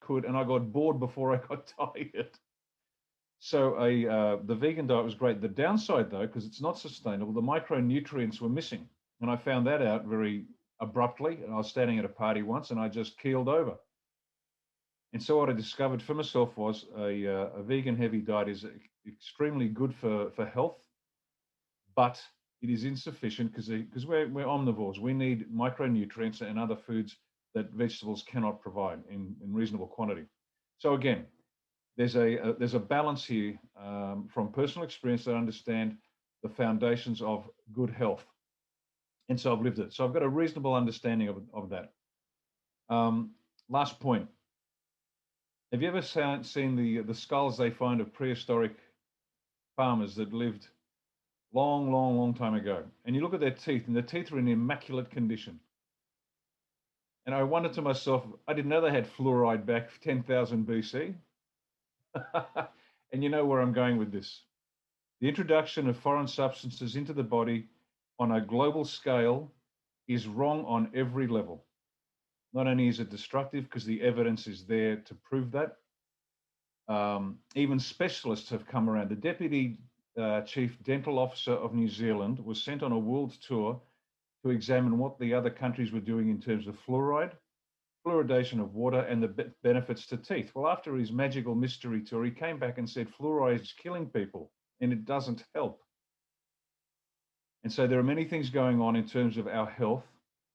could, and I got bored before I got tired. So the vegan diet was great. The downside, though, because it's not sustainable, the micronutrients were missing. And I found that out very abruptly. And I was standing at a party once and I just keeled over. And so what I discovered for myself was a vegan heavy diet is extremely good for health, but it is insufficient because we're omnivores. We need micronutrients and other foods that vegetables cannot provide in reasonable quantity. So again, there's a balance here from personal experience that I understand the foundations of good health. And so I've lived it. So I've got a reasonable understanding of that. Last point. Have you ever seen the skulls they find of prehistoric farmers that lived long time ago? And you look at their teeth, and their teeth are in immaculate condition. And I wondered to myself, I didn't know they had fluoride back 10,000 BC. And you know where I'm going with this. The introduction of foreign substances into the body on a global scale is wrong on every level. Not only is it destructive because the evidence is there to prove that, even specialists have come around. The Deputy Chief Dental Officer of New Zealand was sent on a world tour to examine what the other countries were doing in terms of fluoride, fluoridation of water, and the benefits to teeth. Well, after his magical mystery tour, he came back and said fluoride is killing people and it doesn't help. And so there are many things going on in terms of our health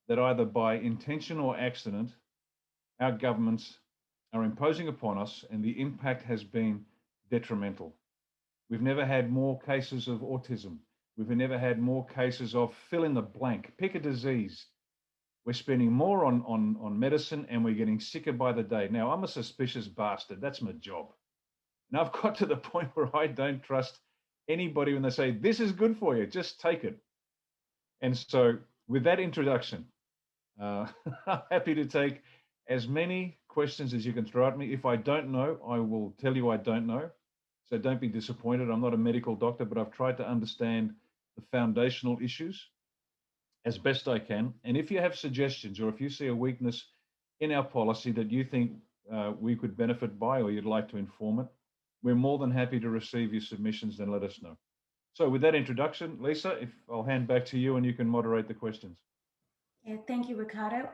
that either by intention or accident, our governments are imposing upon us, and the impact has been detrimental. We've never had more cases of autism. We've never had more cases of fill in the blank, pick a disease. We're spending more on medicine and we're getting sicker by the day. Now, I'm a suspicious bastard. That's my job. And I've got to the point where I don't trust anybody when they say, this is good for you, just take it. And so with that introduction, I'm happy to take as many questions as you can throw at me. If I don't know, I will tell you I don't know. So don't be disappointed. I'm not a medical doctor, but I've tried to understand the foundational issues as best I can. And if you have suggestions or if you see a weakness in our policy that you think we could benefit by or you'd like to inform it, we're more than happy to receive your submissions and let us know. So with that introduction, Lisa, if I'll hand back to you and you can moderate the questions. Yeah, thank you, Ricardo.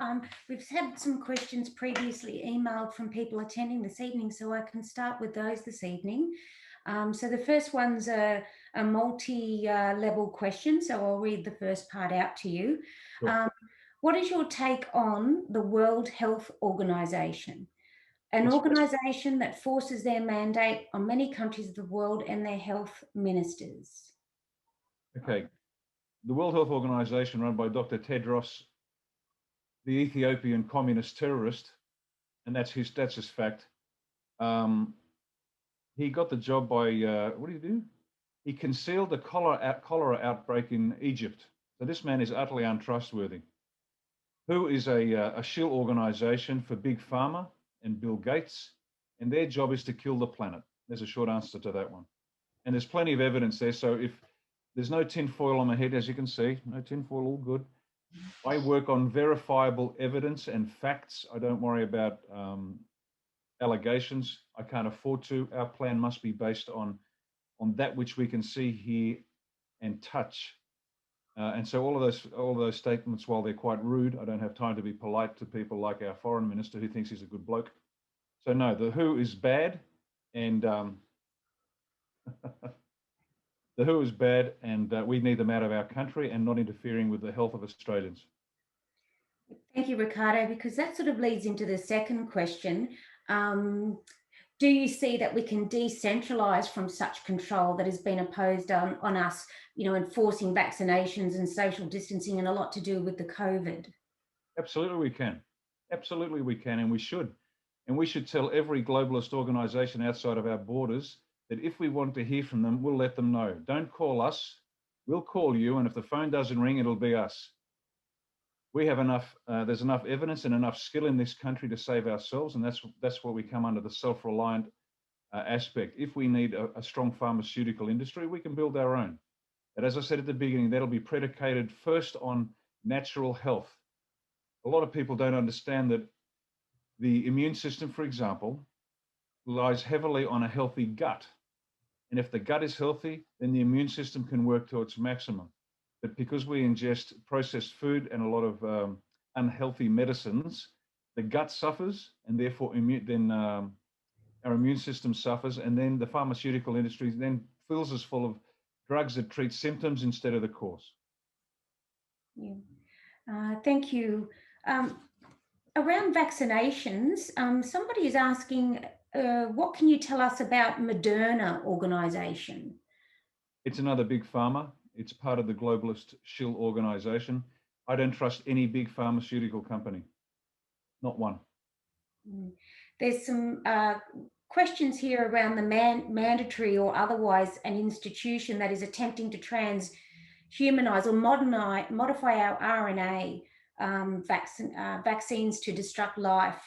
We've had some questions previously emailed from people attending this evening, so I can start with those this evening. So the first one's a multi-level question, so I'll read the first part out to you. Sure. What is your take on the World Health Organization, an organization that forces their mandate on many countries of the world and their health ministers? Okay. The World Health Organization, run by Dr. Tedros, the Ethiopian communist terrorist, and that's his fact. He got the job by, what did he do? He concealed the cholera outbreak in Egypt. So this man is utterly untrustworthy. WHO is a shill organization for Big Pharma and Bill Gates, and their job is to kill the planet. There's a short answer to that one. And there's plenty of evidence there. So if there's no tinfoil on my head, as you can see, no tinfoil, all good. I work on verifiable evidence and facts. I don't worry about allegations. I can't afford to. Our plan must be based on that which we can see, hear, and touch. And so all of those statements, while they're quite rude, I don't have time to be polite to people like our foreign minister who thinks he's a good bloke. So no, the WHO is bad, and the WHO is bad, and we need them out of our country and not interfering with the health of Australians. Thank you, Ricardo, because that sort of leads into the second question. Do you see that we can decentralize from such control that has been imposed on us, enforcing vaccinations and social distancing, and a lot to do with the COVID? Absolutely we can. Absolutely we can, and we should. And we should tell every globalist organization outside of our borders that if we want to hear from them, we'll let them know. Don't call us, we'll call you, and if the phone doesn't ring, it'll be us. We have enough, there's enough evidence and enough skill in this country to save ourselves, and that's what we come under the self-reliant aspect. If we need a strong pharmaceutical industry, we can build our own. But as I said at the beginning, that'll be predicated first on natural health. A lot of people don't understand that The immune system, for example, relies heavily on a healthy gut. And if the gut is healthy, then the immune system can work to its maximum. But because we ingest processed food and a lot of unhealthy medicines, the gut suffers, and therefore our immune system suffers, and then the pharmaceutical industry then fills us full of drugs that treat symptoms instead of the cause. Yeah. Thank you. Around vaccinations, somebody is asking, what can you tell us about Moderna organisation? It's another big pharma. It's part of the globalist shill organization. I don't trust any big pharmaceutical company, not one. There's some questions here around the mandatory or otherwise an institution that is attempting to transhumanize or modify our RNA vaccines to destruct life,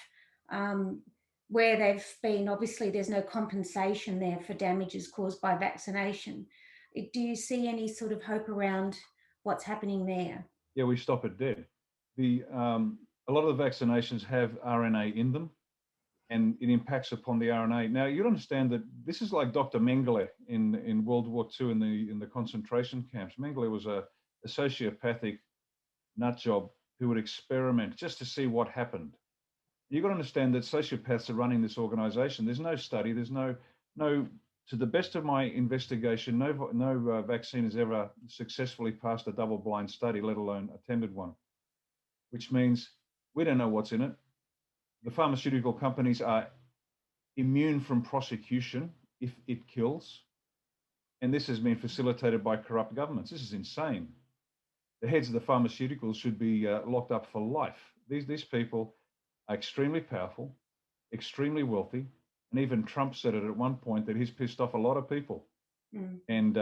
where they've been, obviously there's no compensation there for damages caused by vaccination. Do you see any sort of hope around what's happening there? Yeah, we stop it dead. A lot of the vaccinations have RNA in them, and it impacts upon the RNA. Now, you understand that this is like Dr. Mengele in World War II in the concentration camps. Mengele was a sociopathic nut job who would experiment just to see what happened. You've got to understand that sociopaths are running this organization. There's no study. There's no, to the best of my investigation, no vaccine has ever successfully passed a double-blind study, let alone attended one, which means we don't know what's in it. The pharmaceutical companies are immune from prosecution if it kills. And this has been facilitated by corrupt governments. This is insane. The heads of the pharmaceuticals should be locked up for life. These people are extremely powerful, extremely wealthy, and even Trump said it at one point that he's pissed off a lot of people, and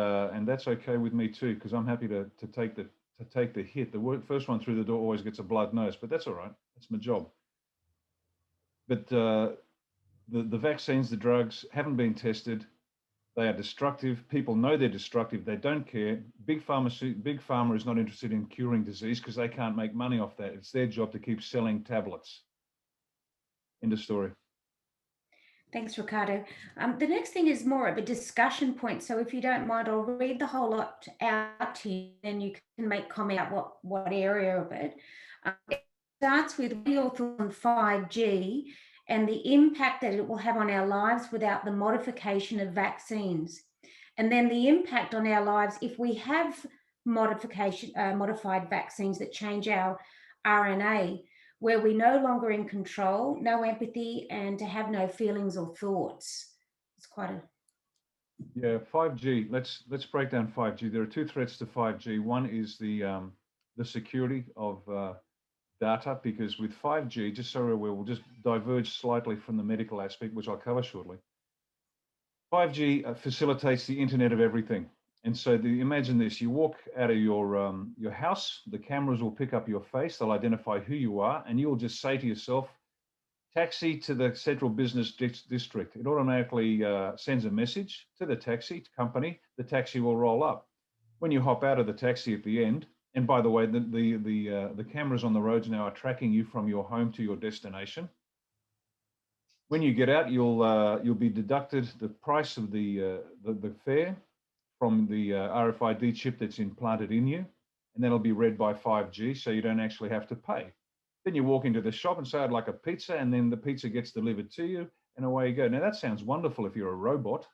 that's okay with me too, because I'm happy to take the hit. The first one through the door always gets a blood nose, but that's all right. That's my job. But the vaccines, the drugs haven't been tested. They are destructive. People know they're destructive. They don't care. Big pharma is not interested in curing disease because they can't make money off that. It's their job to keep selling tablets. End of story. Thanks, Ricardo. The next thing is more of a discussion point. So if you don't mind, I'll read the whole lot out to you, and you can make comment out what area of it. It starts with your thoughts on 5G and the impact that it will have on our lives without the modification of vaccines. And then the impact on our lives if we have modified vaccines that change our RNA, where we're no longer in control, no empathy, and to have no feelings or thoughts. It's quite a... Yeah, 5G. Let's break down 5G. There are two threats to 5G. One is the security of data, because with 5G, just so we'll just diverge slightly from the medical aspect, which I'll cover shortly. 5G facilitates the Internet of Everything. And so imagine this, you walk out of your house, the cameras will pick up your face, they'll identify who you are, and you'll just say to yourself, taxi to the central business district. It automatically sends a message to the taxi company, the taxi will roll up. When you hop out of the taxi at the end, and by the way, the cameras on the roads now are tracking you from your home to your destination. When you get out, you'll be deducted the price of the fare from the RFID chip that's implanted in you, and that'll be read by 5G, so you don't actually have to pay. Then you walk into the shop and say, I'd like a pizza, and then the pizza gets delivered to you, and away you go. Now, that sounds wonderful if you're a robot.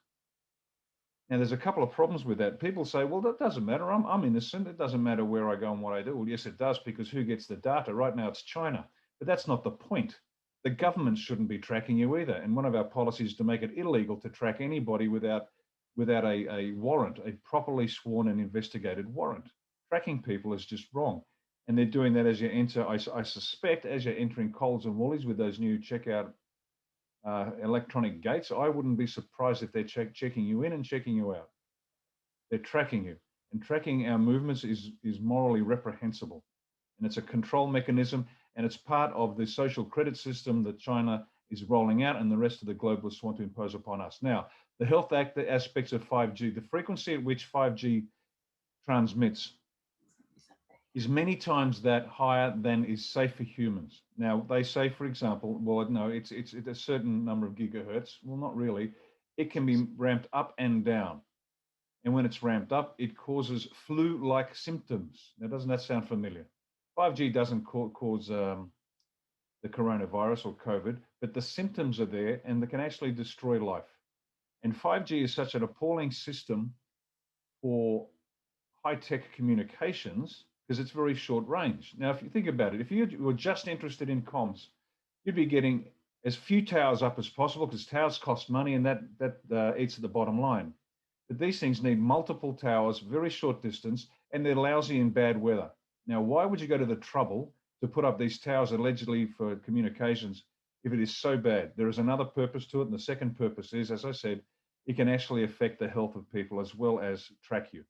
Now, there's a couple of problems with that. People say, well, that doesn't matter. I'm innocent. It doesn't matter where I go and what I do. Well, yes, it does, because who gets the data? Right now, it's China. But that's not the point. The government shouldn't be tracking you either. And one of our policies is to make it illegal to track anybody without a warrant, a properly sworn and investigated warrant. Tracking people is just wrong. And they're doing that as you enter, I suspect, as you're entering Coles and Woolies with those new checkout electronic gates. I wouldn't be surprised if they're checking you in and checking you out. They're tracking you. And tracking our movements is morally reprehensible. And it's a control mechanism, and it's part of the social credit system that China is rolling out and the rest of the globalists want to impose upon us. Now, the health aspects of 5G, the frequency at which 5G transmits is many times that higher than is safe for humans. Now, they say, for example, well, no, it's at a certain number of gigahertz. Well, not really. It can be ramped up and down. And when it's ramped up, it causes flu-like symptoms. Now, doesn't that sound familiar? 5G doesn't cause the coronavirus or COVID, but the symptoms are there and they can actually destroy life. And 5G is such an appalling system for high-tech communications because it's very short range. Now, if you think about it, if you were just interested in comms, you'd be getting as few towers up as possible because towers cost money and that eats at the bottom line. But these things need multiple towers, very short distance, and they're lousy in bad weather. Now, why would you go to the trouble to put up these towers allegedly for communications if it is so bad? There is another purpose to it. And the second purpose is, as I said, it can actually affect the health of people as well as track you.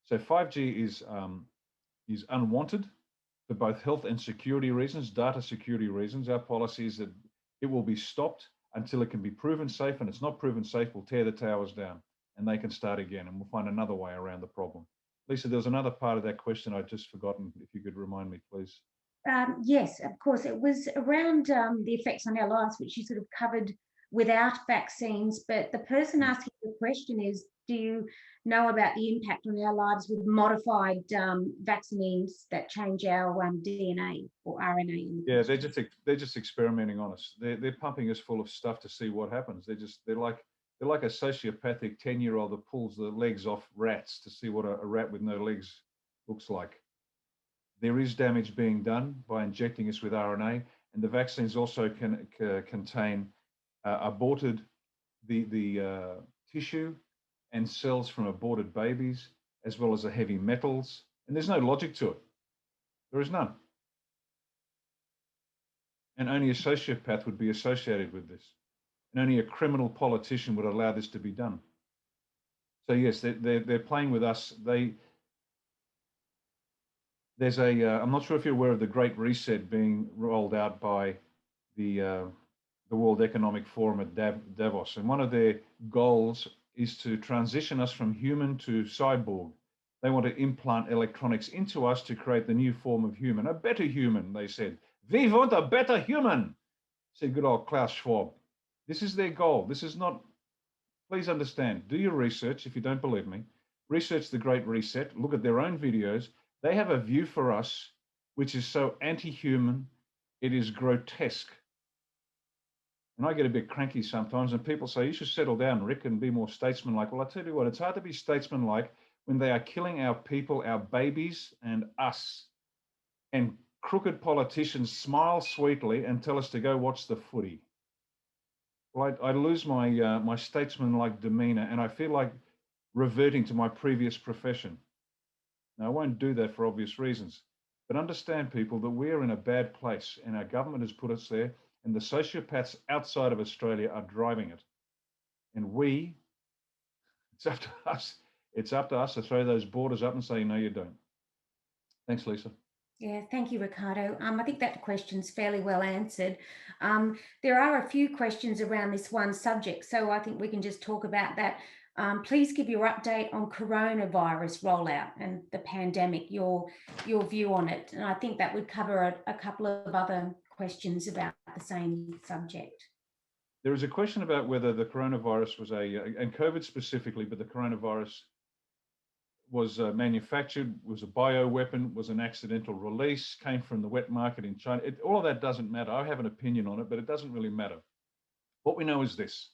So 5G is unwanted for both health and security reasons, data security reasons. Our policy is that it will be stopped until it can be proven safe, and it's not proven safe, we'll tear the towers down and they can start again and we'll find another way around the problem. Lisa, there was another part of that question I'd just forgotten. If you could remind me, please. Yes, of course. It was around the effects on our lives, which you sort of covered without vaccines. But the person asking the question is, do you know about the impact on our lives with modified vaccines that change our DNA or RNA? Yeah, they're just experimenting on us. They're pumping us full of stuff to see what happens. They're like a sociopathic 10-year-old that pulls the legs off rats to see what a rat with no legs looks like. There is damage being done by injecting us with RNA, and the vaccines also can contain aborted the tissue and cells from aborted babies, as well as the heavy metals. And there's no logic to it. There is none. And only a sociopath would be associated with this. And only a criminal politician would allow this to be done. So yes, they're playing with us. There's I'm not sure if you're aware of the Great Reset being rolled out by the World Economic Forum at Davos. And one of their goals is to transition us from human to cyborg. They want to implant electronics into us to create the new form of human, a better human, they said. We want a better human, said good old Klaus Schwab. This is their goal. This is not, please understand, do your research if you don't believe me. Research the Great Reset, look at their own videos. They have a view for us which is so anti-human, it is grotesque. And I get a bit cranky sometimes, and people say, you should settle down, Rick, and be more statesmanlike. Well, I tell you what, it's hard to be statesmanlike when they are killing our people, our babies, and us. And crooked politicians smile sweetly and tell us to go watch the footy. Well, I lose my my statesman-like demeanor, and I feel like reverting to my previous profession. Now, I won't do that for obvious reasons, but understand, people, that we're in a bad place, and our government has put us there, and the sociopaths outside of Australia are driving it. And it's up to us. It's up to us to throw those borders up and say, no, you don't. Thanks, Lisa. Yeah, thank you, Ricardo. I think that question's fairly well answered. There are a few questions around this one subject, so I think we can just talk about that. Please give your update on coronavirus rollout and the pandemic, your view on it. And I think that would cover a couple of other questions about the same subject. There is a question about whether the coronavirus was and COVID specifically, but the coronavirus was manufactured, was a bioweapon, was an accidental release, came from the wet market in China. All of that doesn't matter. I have an opinion on it, but it doesn't really matter. What we know is this.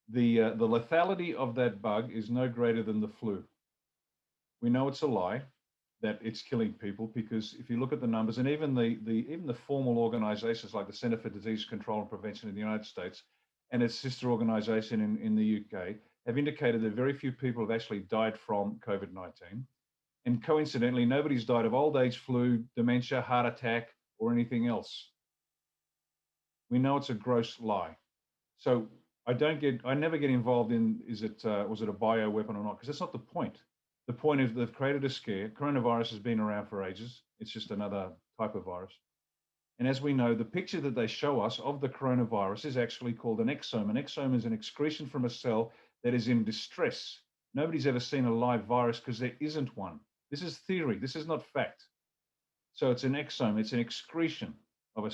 The lethality of that bug is no greater than the flu. We know it's a lie, that it's killing people, because if you look at the numbers, and even the formal organizations like the Centre for Disease Control and Prevention in the United States and its sister organization in the UK have indicated that very few people have actually died from COVID-19. And coincidentally, nobody's died of old age flu, dementia, heart attack, or anything else. We know it's a gross lie. So I never get involved in, was it a bioweapon or not? Because that's not the point. The point is they've created a scare. Coronavirus has been around for ages. It's just another type of virus. And as we know, the picture that they show us of the coronavirus is actually called an exome. An exome is an excretion from a cell that is in distress. Nobody's ever seen a live virus because there isn't one. This is theory. This is not fact. So it's an exome. It's an excretion of a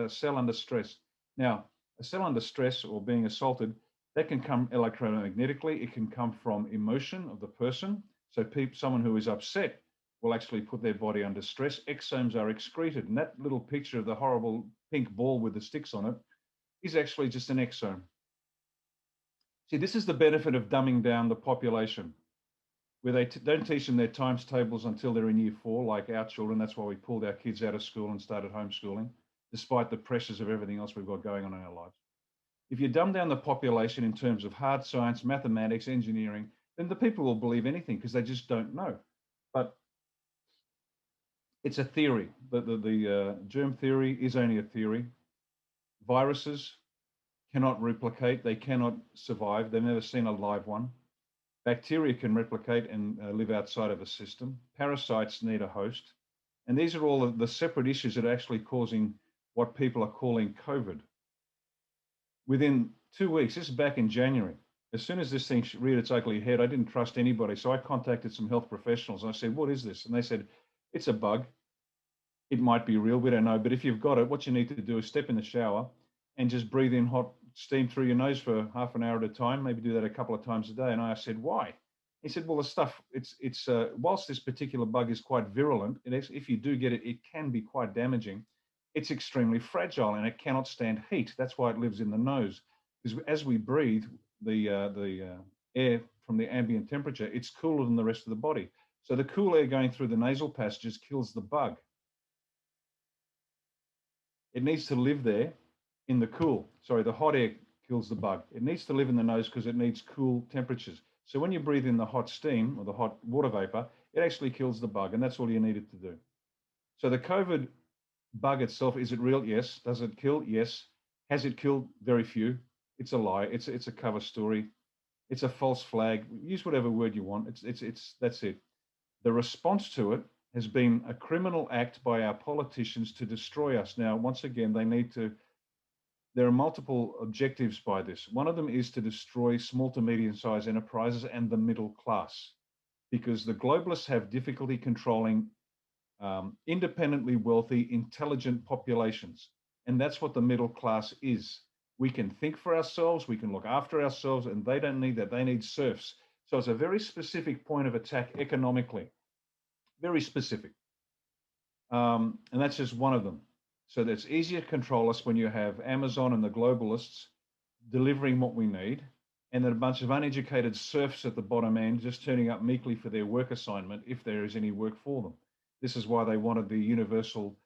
cell under stress. Now, a cell under stress or being assaulted, that can come electromagnetically. It can come from emotion of the person. So someone who is upset will actually put their body under stress. Exomes are excreted. And that little picture of the horrible pink ball with the sticks on it is actually just an exome. See, this is the benefit of dumbing down the population, where they don't teach them their times tables until they're in year 4, like our children. That's why we pulled our kids out of school and started homeschooling, despite the pressures of everything else we've got going on in our lives. If you dumb down the population in terms of hard science, mathematics, engineering, then the people will believe anything because they just don't know. But it's a theory. The germ theory is only a theory. Viruses cannot replicate. They cannot survive. They've never seen a live one. Bacteria can replicate and live outside of a system. Parasites need a host. And these are all of the separate issues that are actually causing what people are calling COVID. Within 2 weeks, this is back in January, as soon as this thing reared its ugly head, I didn't trust anybody. So I contacted some health professionals and I said, what is this? And they said, it's a bug. It might be real. We don't know. But if you've got it, what you need to do is step in the shower and just breathe in hot steam through your nose for half an hour at a time, maybe do that a couple of times a day. And I said, why? He said, well, the stuff, whilst this particular bug is quite virulent, if you do get it, it can be quite damaging. It's extremely fragile and it cannot stand heat. That's why it lives in the nose. Because as we breathe the air from the ambient temperature, it's cooler than the rest of the body. So the cool air going through the nasal passages kills the bug. It needs to live there in the the hot air kills the bug. It needs to live in the nose because it needs cool temperatures. So when you breathe in the hot steam or the hot water vapor, it actually kills the bug, and that's all you needed to do. So the COVID bug itself, is it real? Yes. Does it kill? Yes. Has it killed? Very few. It's a lie. It's a cover story. It's a false flag. Use whatever word you want. That's it. The response to it has been a criminal act by our politicians to destroy us. Now, once again, there are multiple objectives by this. One of them is to destroy small to medium-sized enterprises and the middle class, because the globalists have difficulty controlling independently wealthy, intelligent populations. And that's what the middle class is. We can think for ourselves, we can look after ourselves, and they don't need that. They need serfs. So it's a very specific point of attack economically, very specific. And that's just one of them. So that's easier to control us when you have Amazon and the globalists delivering what we need, and then a bunch of uneducated serfs at the bottom end just turning up meekly for their work assignment if there is any work for them. This is why they wanted the universal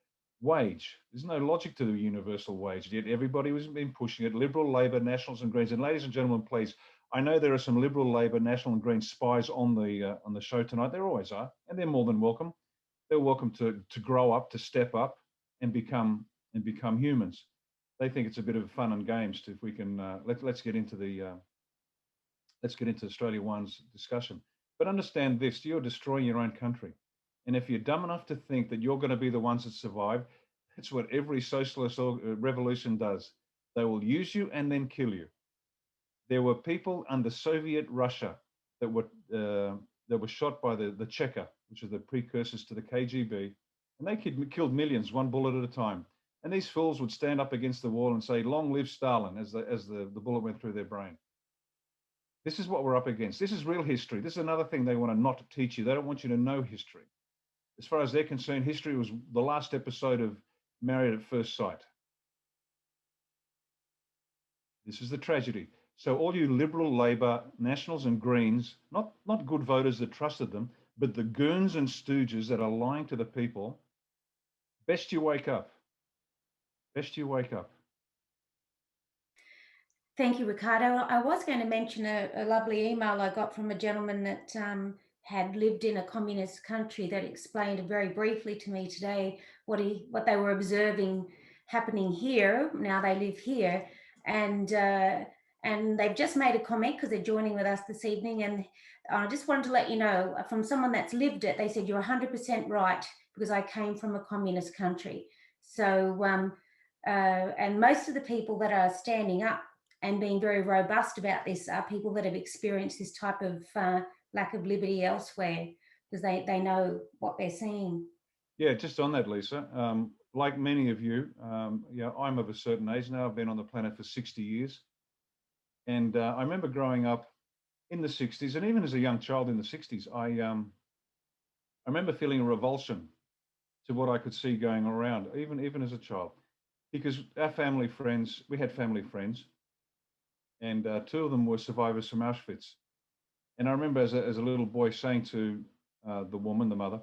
wage. There's no logic to the universal wage, yet everybody has been pushing it. Liberal, Labor, Nationals and Greens. And ladies and gentlemen, please, I know there are some Liberal, Labor, National and Green spies on the show tonight. There always are, and they're more than welcome. They're welcome to grow up, to step up, and become humans. They think it's a bit of fun and games. If we can, let's get into Australia One's discussion. But understand this: you're destroying your own country, and if you're dumb enough to think that you're going to be the ones that survive, that's what every socialist revolution does. They will use you and then kill you. There were people under Soviet Russia that were shot by the Cheka, which are the precursors to the KGB, and they killed millions, one bullet at a time. And these fools would stand up against the wall and say, "Long live Stalin," as the bullet went through their brain. This is what we're up against. This is real history. This is another thing they want to not teach you. They don't want you to know history. As far as they're concerned, history was the last episode of Married at First Sight. This is the tragedy. So all you Liberal, Labor, Nationals and Greens, not good voters that trusted them, but the goons and stooges that are lying to the people, best you wake up. Best you wake up. Thank you, Ricardo. I was going to mention a lovely email I got from a gentleman that had lived in a communist country that explained very briefly to me today what they were observing happening here. Now they live here, and they've just made a comment because they're joining with us this evening. And I just wanted to let you know, from someone that's lived it, they said, "You're 100% right, because I came from a communist country." So, and most of the people that are standing up and being very robust about this are people that have experienced this type of lack of liberty elsewhere. because they know what they're seeing. Yeah, just on that, Lisa, like many of you, I'm of a certain age now. I've been on the planet for 60 years. And I remember growing up in the 60s, and even as a young child in the 60s, I remember feeling a revulsion to what I could see going around, even as a child, because our family friends, we had family friends, and two of them were survivors from Auschwitz. And I remember as a little boy saying to the woman, the mother,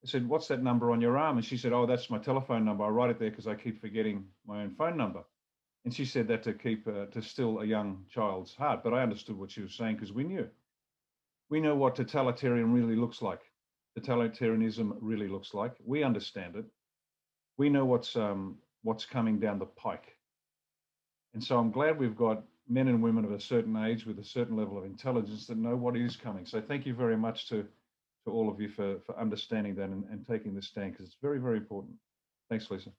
I said, "What's that number on your arm?" And she said, "Oh, that's my telephone number. I write it there because I keep forgetting my own phone number." And she said that to still a young child's heart. But I understood what she was saying because we know what totalitarian really looks like. Totalitarianism really looks like. We understand it. We know what's coming down the pike. And so I'm glad we've got men and women of a certain age with a certain level of intelligence that know what is coming. So thank you very much to all of you for understanding that and taking this stand, because it's very, very important. Thanks, Lisa.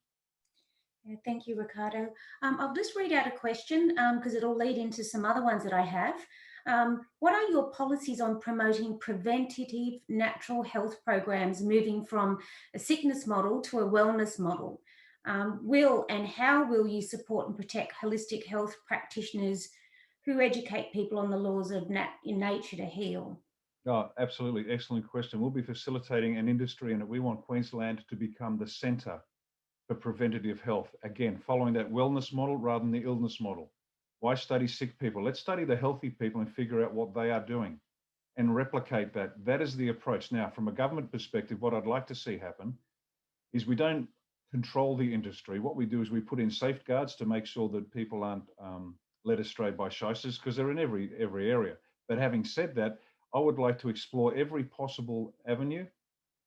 Yeah, thank you, Ricardo. I'll just read out a question because it'll lead into some other ones that I have. What are your policies on promoting preventative natural health programs moving from a sickness model to a wellness model? Will and how will you support and protect holistic health practitioners who educate people on the laws of nature to heal? Oh, absolutely. Excellent question. We'll be facilitating an industry, and we want Queensland to become the centre for preventative health. Again, following that wellness model rather than the illness model. Why study sick people? Let's study the healthy people and figure out what they are doing and replicate that. That is the approach. Now, from a government perspective, what I'd like to see happen is we don't control the industry. What we do is we put in safeguards to make sure that people aren't led astray by shysters, because they're in every area. But having said that, I would like to explore every possible avenue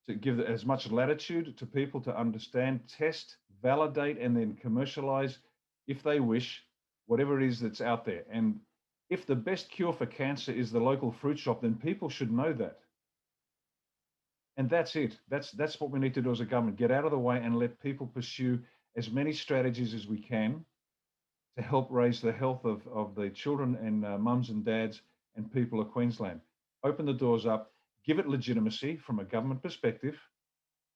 to give as much latitude to people to understand, test, validate, and then commercialize, if they wish, whatever it is that's out there. And if the best cure for cancer is the local fruit shop, then people should know that. And that's it. That's what we need to do as a government. Get out of the way and let people pursue as many strategies as we can to help raise the health of the children and mums and dads and people of Queensland. Open the doors up, give it legitimacy from a government perspective,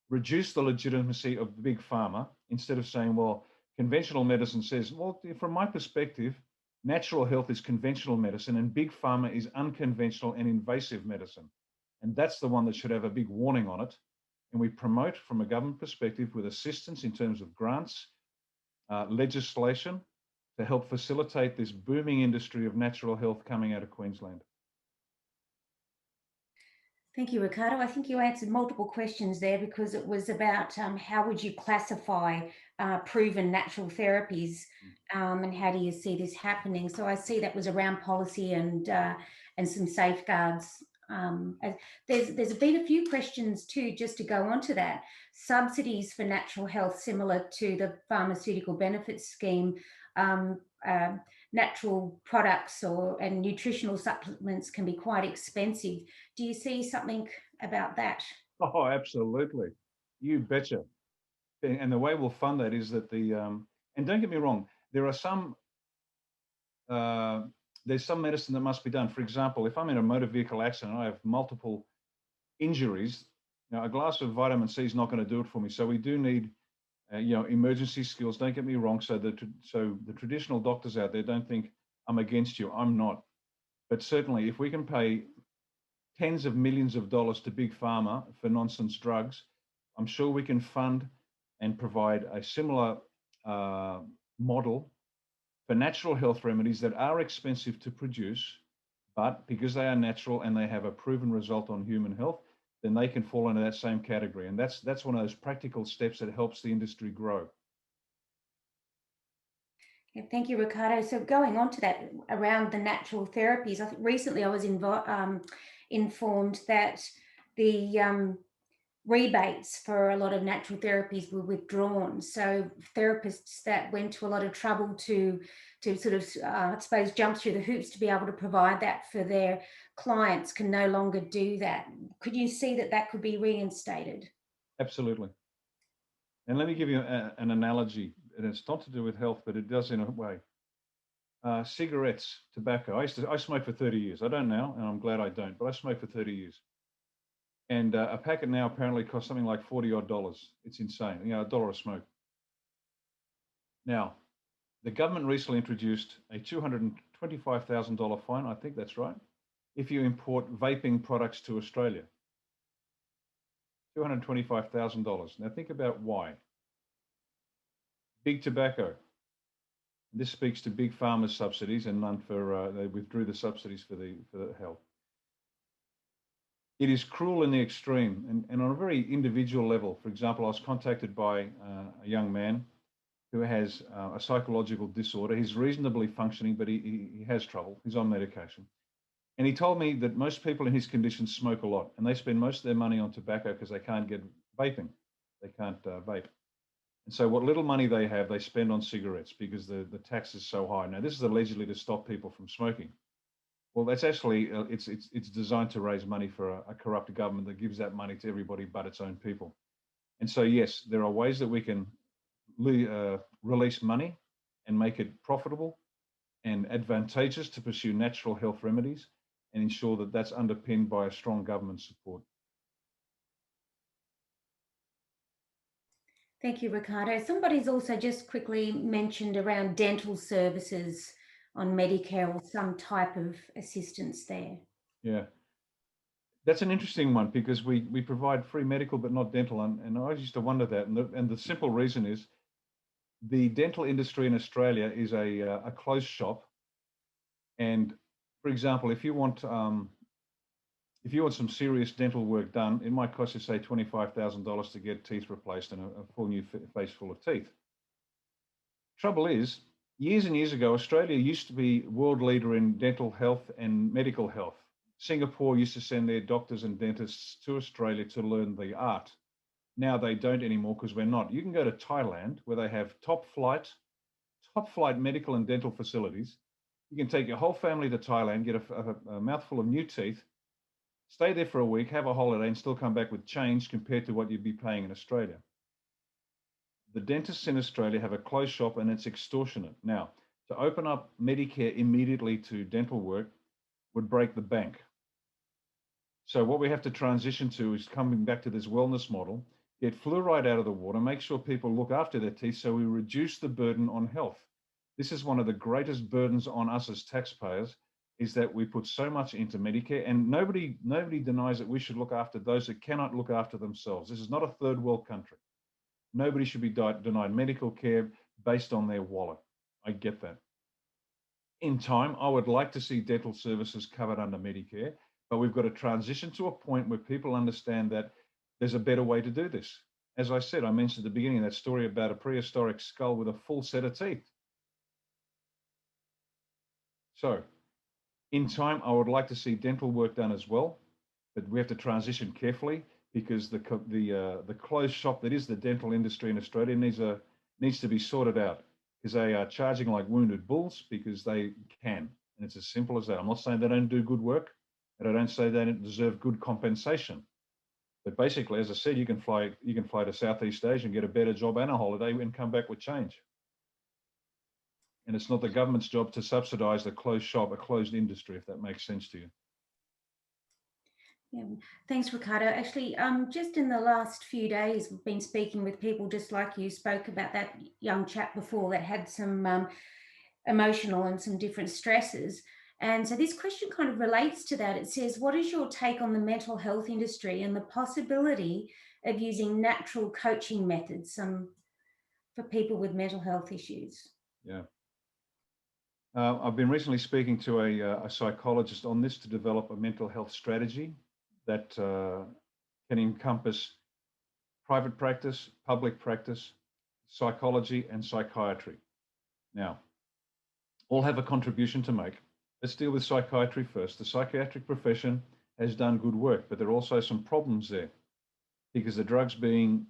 reduce the legitimacy of the big pharma instead of saying, well, conventional medicine says, well, from my perspective, natural health is conventional medicine and big pharma is unconventional and invasive medicine. And that's the one that should have a big warning on it. And we promote from a government perspective with assistance in terms of grants, legislation to help facilitate this booming industry of natural health coming out of Queensland. Thank you, Ricardo. I think you answered multiple questions there, because it was about how would you classify proven natural therapies, and how do you see this happening? So I see that was around policy and some safeguards. There's been a few questions too, just to go on to that. Subsidies for natural health, similar to the pharmaceutical benefits scheme. Natural products and nutritional supplements can be quite expensive. Do you see something about that? Oh, absolutely. You betcha. And the way we'll fund that is that and don't get me wrong, there's some medicine that must be done. For example, if I'm in a motor vehicle accident, I have multiple injuries. Now, a glass of vitamin C is not going to do it for me. So we do need, emergency skills. Don't get me wrong. So the traditional doctors out there, don't think I'm against you. I'm not. But certainly, if we can pay tens of millions of dollars to big pharma for nonsense drugs, I'm sure we can fund and provide a similar model for natural health remedies that are expensive to produce, but because they are natural and they have a proven result on human health, then they can fall into that same category. And that's one of those practical steps that helps the industry grow. Yeah, thank you, Ricardo. So going on to that, around the natural therapies, I think recently I was informed that the rebates for a lot of natural therapies were withdrawn. So therapists that went to a lot of trouble to sort of, I suppose, jump through the hoops to be able to provide that for their clients can no longer do that. Could you see that could be reinstated? Absolutely. And let me give you an analogy, and it's not to do with health, but it does in a way. Cigarettes, tobacco. I smoked for 30 years. I don't now, and I'm glad I don't, but I smoked for 30 years. And a packet now apparently costs something like $40 odd. It's insane, you know, $1 a smoke. Now, the government recently introduced a $225,000 fine, I think that's right, if you import vaping products to Australia. $225,000. Now think about why. Big tobacco. This speaks to big farmers' subsidies and none for, they withdrew the subsidies for the health. It is cruel in the extreme and on a very individual level. For example, I was contacted by a young man who has a psychological disorder. He's reasonably functioning, but he has trouble. He's on medication. And he told me that most people in his condition smoke a lot and they spend most of their money on tobacco because they can't get vaping. They can't vape. And so what little money they have, they spend on cigarettes because the tax is so high. Now, this is allegedly to stop people from smoking. Well, that's actually, it's designed to raise money for a corrupt government that gives that money to everybody but its own people. And so, yes, there are ways that we can release money and make it profitable and advantageous to pursue natural health remedies and ensure that that's underpinned by a strong government support. Thank you, Ricardo. Somebody's also just quickly mentioned around dental services on Medicare or some type of assistance there. Yeah. That's an interesting one because we provide free medical but not dental. And I used to wonder that. And the simple reason is the dental industry in Australia is a closed shop. And for example, if you want some serious dental work done, it might cost you, say, $25,000 to get teeth replaced and a full new face full of teeth. Trouble is, years and years ago, Australia used to be world leader in dental health and medical health. Singapore used to send their doctors and dentists to Australia to learn the art. Now they don't anymore because we're not. You can go to Thailand where they have top flight medical and dental facilities. You can take your whole family to Thailand, get a mouthful of new teeth, stay there for a week, have a holiday, and still come back with change compared to what you'd be paying in Australia. The dentists in Australia have a closed shop and it's extortionate. Now, to open up Medicare immediately to dental work would break the bank. So what we have to transition to is coming back to this wellness model, get fluoride out of the water, make sure people look after their teeth so we reduce the burden on health. This is one of the greatest burdens on us as taxpayers, is that we put so much into Medicare, and nobody denies that we should look after those that cannot look after themselves. This is not a third world country. Nobody should be denied medical care based on their wallet. I get that. In time, I would like to see dental services covered under Medicare, but we've got to transition to a point where people understand that there's a better way to do this. As I said, I mentioned at the beginning of that story about a prehistoric skull with a full set of teeth. So, in time, I would like to see dental work done as well, but we have to transition carefully because the closed shop that is the dental industry in Australia needs to be sorted out because they are charging like wounded bulls because they can, and it's as simple as that. I'm not saying they don't do good work, and I don't say they don't deserve good compensation, but basically, as I said, you can fly to Southeast Asia and get a better job and a holiday and come back with change. And it's not the government's job to subsidise a closed shop, a closed industry, if that makes sense to you. Yeah, thanks, Ricardo. Actually, just in the last few days, we've been speaking with people just like you spoke about that young chap before that had some emotional and some different stresses. And so this question kind of relates to that. It says, what is your take on the mental health industry and the possibility of using natural coaching methods for people with mental health issues? Yeah. I've been recently speaking to a psychologist on this to develop a mental health strategy that can encompass private practice, public practice, psychology, and psychiatry. Now, all have a contribution to make. Let's deal with psychiatry first. The psychiatric profession has done good work, but there are also some problems there because the drugs being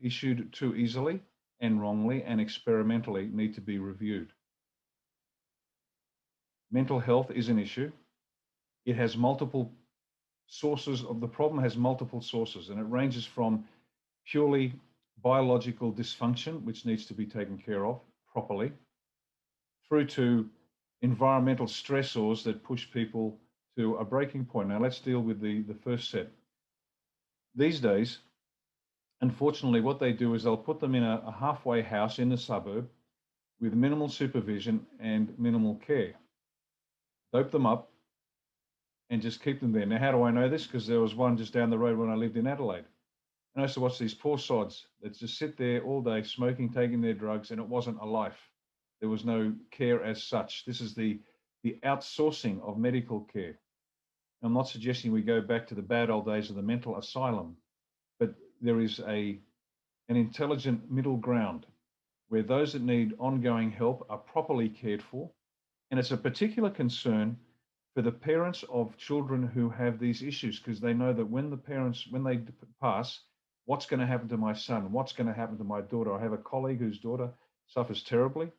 issued too easily and wrongly and experimentally need to be reviewed. Mental health is an issue. It has multiple sources of the problem, has multiple sources, and it ranges from purely biological dysfunction, which needs to be taken care of properly, through to environmental stressors that push people to a breaking point. Now, let's deal with the first set. these days, unfortunately, what they do is they'll put them in a halfway house in the suburb with minimal supervision and minimal care. Dope them up and just keep them there. Now, how do I know this? Because there was one just down the road when I lived in Adelaide. And I used to watch these poor sods that just sit there all day smoking, taking their drugs, and it wasn't a life. There was no care as such. This is the outsourcing of medical care. I'm not suggesting we go back to the bad old days of the mental asylum, but there is an intelligent middle ground where those that need ongoing help are properly cared for. And it's a particular concern for the parents of children who have these issues, because they know that when they pass, what's going to happen to my son? What's going to happen to my daughter? I have a colleague whose daughter suffers terribly.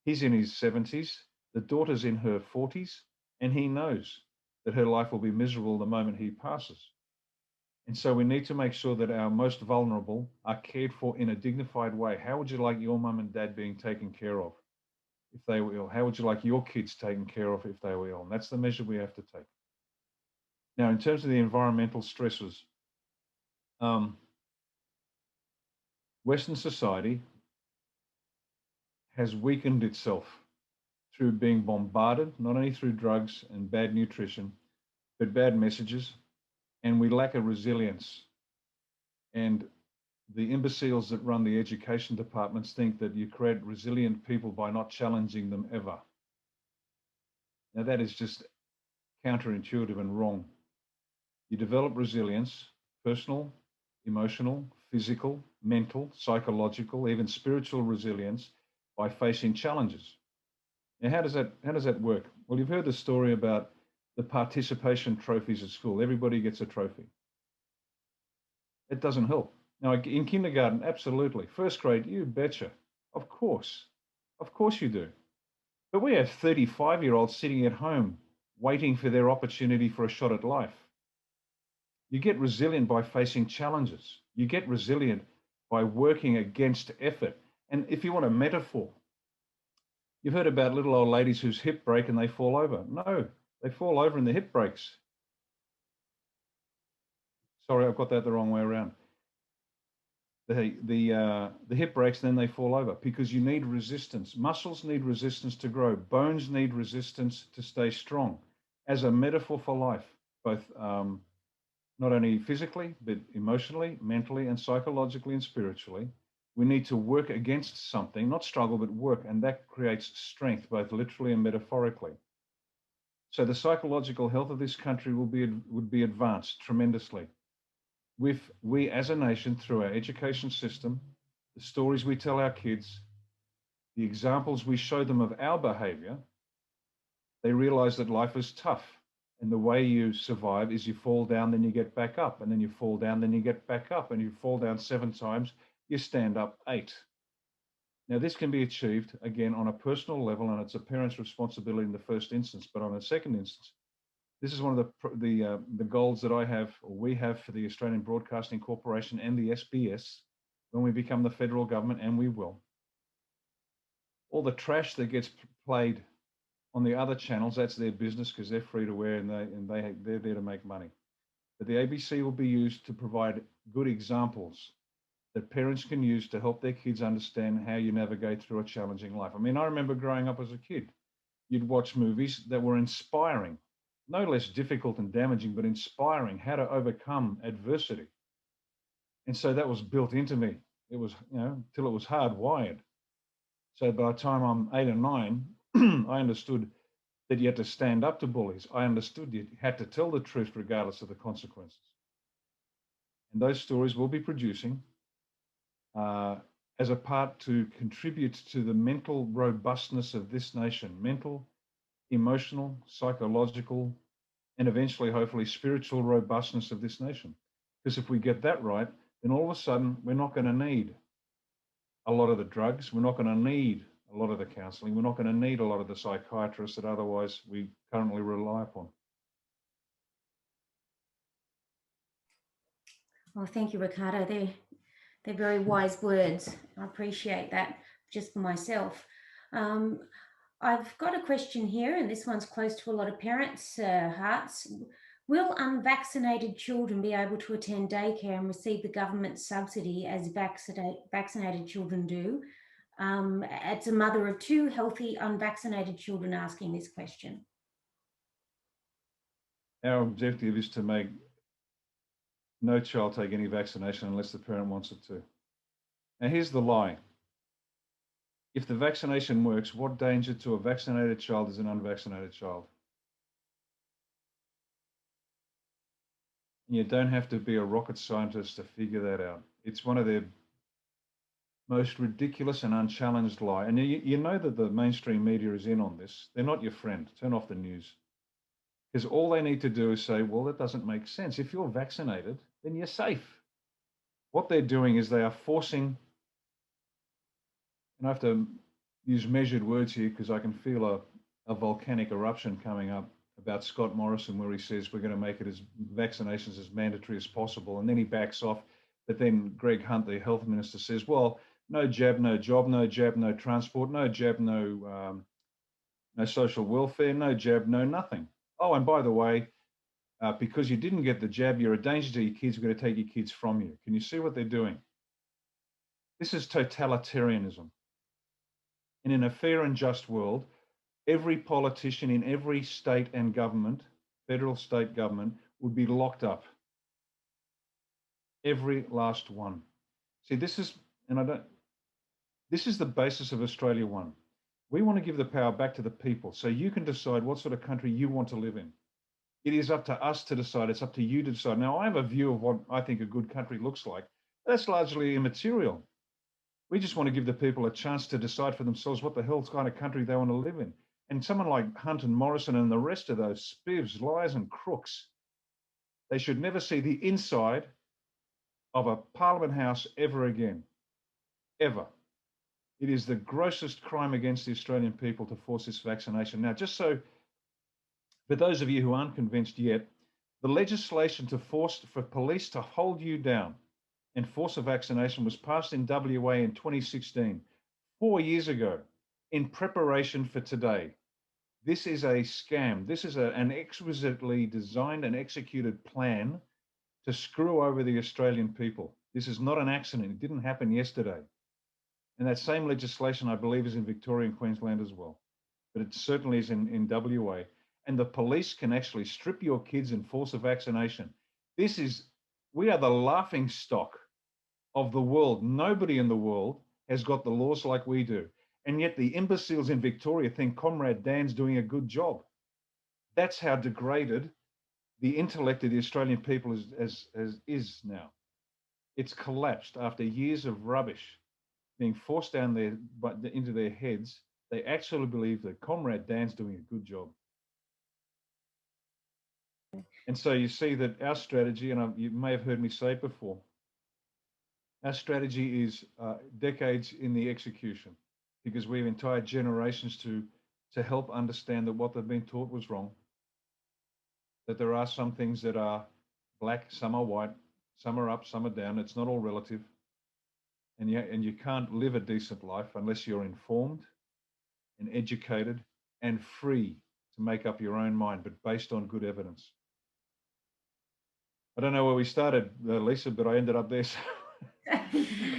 He's in his 70s. The daughter's in her 40s, and he knows that her life will be miserable the moment he passes. And so we need to make sure that our most vulnerable are cared for in a dignified way. How would you like your mum and dad being taken care of if they were ill? How would you like your kids taken care of if they were ill? And that's the measure we have to take. Now, in terms of the environmental stresses, Western society has weakened itself through being bombarded, not only through drugs and bad nutrition, but bad messages, and we lack a resilience. And the imbeciles that run the education departments think that you create resilient people by not challenging them ever. Now, that is just counterintuitive and wrong. You develop resilience, personal, emotional, physical, mental, psychological, even spiritual resilience by facing challenges. Now, how does that work? Well, you've heard the story about the participation trophies at school. Everybody gets a trophy. It doesn't help. Now, in kindergarten, absolutely. First grade, you betcha. Of course. Of course you do. But we have 35-year-olds sitting at home waiting for their opportunity for a shot at life. You get resilient by facing challenges. You get resilient by working against effort. And if you want a metaphor, you've heard about little old ladies whose hip break and they fall over. No, they fall over and the hip breaks. Sorry, I've got that the wrong way around. The hip breaks, then they fall over because you need resistance. Muscles need resistance to grow. Bones need resistance to stay strong. As a metaphor for life, both not only physically, but emotionally, mentally, and psychologically and spiritually, we need to work against something, not struggle, but work. And that creates strength, both literally and metaphorically. So the psychological health of this country would be advanced tremendously if we as a nation, through our education system, the stories we tell our kids, the examples we show them of our behavior, they realize that life is tough. And the way you survive is you fall down, then you get back up, and then you fall down, then you get back up, and you fall down 7 times, you stand up 8. Now, this can be achieved, again, on a personal level, and it's a parent's responsibility in the first instance, but on a second instance, this is one of the goals that I have, or we have, for the Australian Broadcasting Corporation and the SBS when we become the federal government, and we will. All the trash that gets played on the other channels, that's their business because they're free to wear and they're there to make money. But the ABC will be used to provide good examples that parents can use to help their kids understand how you navigate through a challenging life. I mean, I remember growing up as a kid, you'd watch movies that were inspiring, no less difficult and damaging, but inspiring, how to overcome adversity. And so that was built into me. It was, till it was hardwired. So by the time I'm 8 or 9, I understood that you had to stand up to bullies. I understood you had to tell the truth regardless of the consequences. And those stories we'll be producing as a part to contribute to the mental robustness of this nation, mental, emotional, psychological, and eventually, hopefully, spiritual robustness of this nation. Because if we get that right, then all of a sudden, we're not going to need a lot of the drugs. We're not going to need a lot of the counselling. We're not going to need a lot of the psychiatrists that otherwise we currently rely upon. Well, thank you, Ricardo. They're very wise words. I appreciate that just for myself. I've got a question here, and this one's close to a lot of parents' hearts. Will unvaccinated children be able to attend daycare and receive the government subsidy as vaccinated children do? It's a mother of two healthy unvaccinated children asking this question. Our objective is to make no child take any vaccination unless the parent wants it to. Now, here's the lie. If the vaccination works, what danger to a vaccinated child is an unvaccinated child? You don't have to be a rocket scientist to figure that out. It's one of their most ridiculous and unchallenged lie. And you know that the mainstream media is in on this. They're not your friend. Turn off the news. Because all they need to do is say, well, that doesn't make sense. If you're vaccinated, then you're safe. What they're doing is they are forcing, and I have to use measured words here because I can feel a volcanic eruption coming up about Scott Morrison, where he says we're going to make it as vaccinations as mandatory as possible. And then he backs off. But then Greg Hunt, the health minister, says, well, no jab, no job, no jab, no transport, no jab, no social welfare, no jab, no nothing. Oh, and by the way, because you didn't get the jab, you're a danger to your kids. We're going to take your kids from you. Can you see what they're doing? This is totalitarianism. And in a fair and just world, every politician in every state and government, federal state government, would be locked up. Every last one. See, this is the basis of Australia One. We want to give the power back to the people so you can decide what sort of country you want to live in. It is up to us to decide. It's up to you to decide. Now, I have a view of what I think a good country looks like. That's largely immaterial. We just want to give the people a chance to decide for themselves what the hell kind of country they want to live in. And someone like Hunt and Morrison and the rest of those spivs, liars and crooks, they should never see the inside of a Parliament House ever again. Ever. It is the grossest crime against the Australian people to force this vaccination. Now, just so, for those of you who aren't convinced yet, the legislation for police to hold you down and force a vaccination was passed in WA in 2016, 4 years ago, in preparation for today. This is a scam. This is an exquisitely designed and executed plan to screw over the Australian people. This is not an accident. It didn't happen yesterday. And that same legislation, I believe, is in Victoria and Queensland as well. But it certainly is in WA. And the police can actually strip your kids and force a vaccination. We are the laughing stock of the world. Nobody in the world has got the laws like we do. And yet the imbeciles in Victoria think Comrade Dan's doing a good job. That's how degraded the intellect of the Australian people is now. It's collapsed after years of rubbish being forced down into their heads. They actually believe that Comrade Dan's doing a good job. And so you see that our strategy, and you may have heard me say it before, our strategy is decades in the execution, because we have entire generations to help understand that what they've been taught was wrong, that there are some things that are black, some are white, some are up, some are down. It's not all relative. And you can't live a decent life unless you're informed and educated and free to make up your own mind, but based on good evidence. I don't know where we started, Lisa, but I ended up there.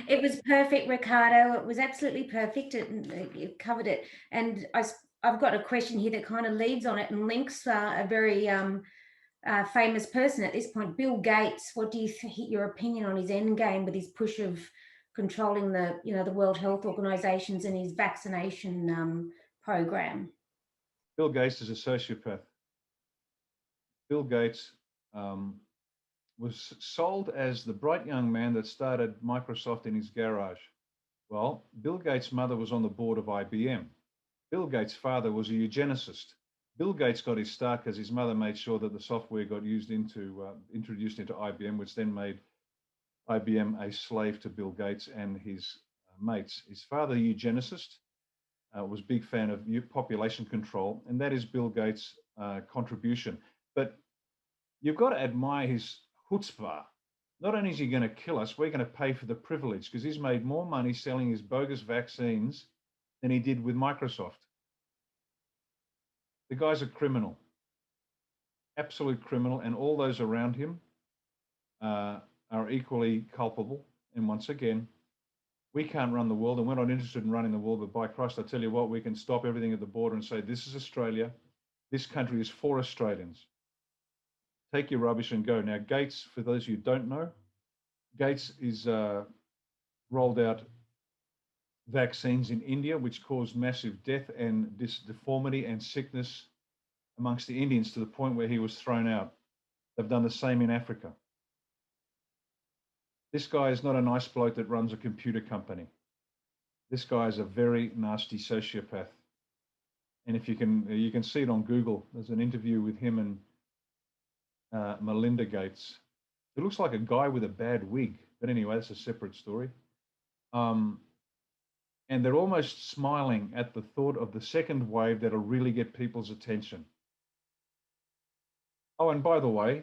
It was perfect, Ricardo. It was absolutely perfect. You covered it. And I've got a question here that kind of leads on it and links a very famous person at this point, Bill Gates. What do your opinion on his end game with his push of controlling the World Health Organizations and his vaccination program? Bill Gates is a sociopath. Bill Gates was sold as the bright young man that started Microsoft in his garage. Well, Bill Gates' mother was on the board of IBM. Bill Gates' father was a eugenicist. Bill Gates got his start because his mother made sure that the software got introduced into IBM, which then made IBM a slave to Bill Gates and his mates. His father, eugenicist, was a big fan of population control, and that is Bill Gates' contribution. But you've got to admire his chutzpah. Not only is he going to kill us, we're going to pay for the privilege, because he's made more money selling his bogus vaccines than he did with Microsoft. The guy's a criminal. absolute criminal, and all those around him are equally culpable. And once again, we can't run the world, and we're not interested in running the world. But by Christ, I tell you what, we can stop everything at the border and say, this is Australia. This country is for Australians. Take your rubbish and go. Now, Gates, for those of you who don't know, Gates is rolled out vaccines in India, which caused massive death and deformity and sickness amongst the Indians to the point where he was thrown out. They've done the same in Africa. This guy is not a nice bloke that runs a computer company. This guy is a very nasty sociopath. And if you can see it on Google. There's an interview with him and Melinda Gates. It looks like a guy with a bad wig. But anyway, that's a separate story. And they're almost smiling at the thought of the second wave that'll really get people's attention. Oh, and by the way,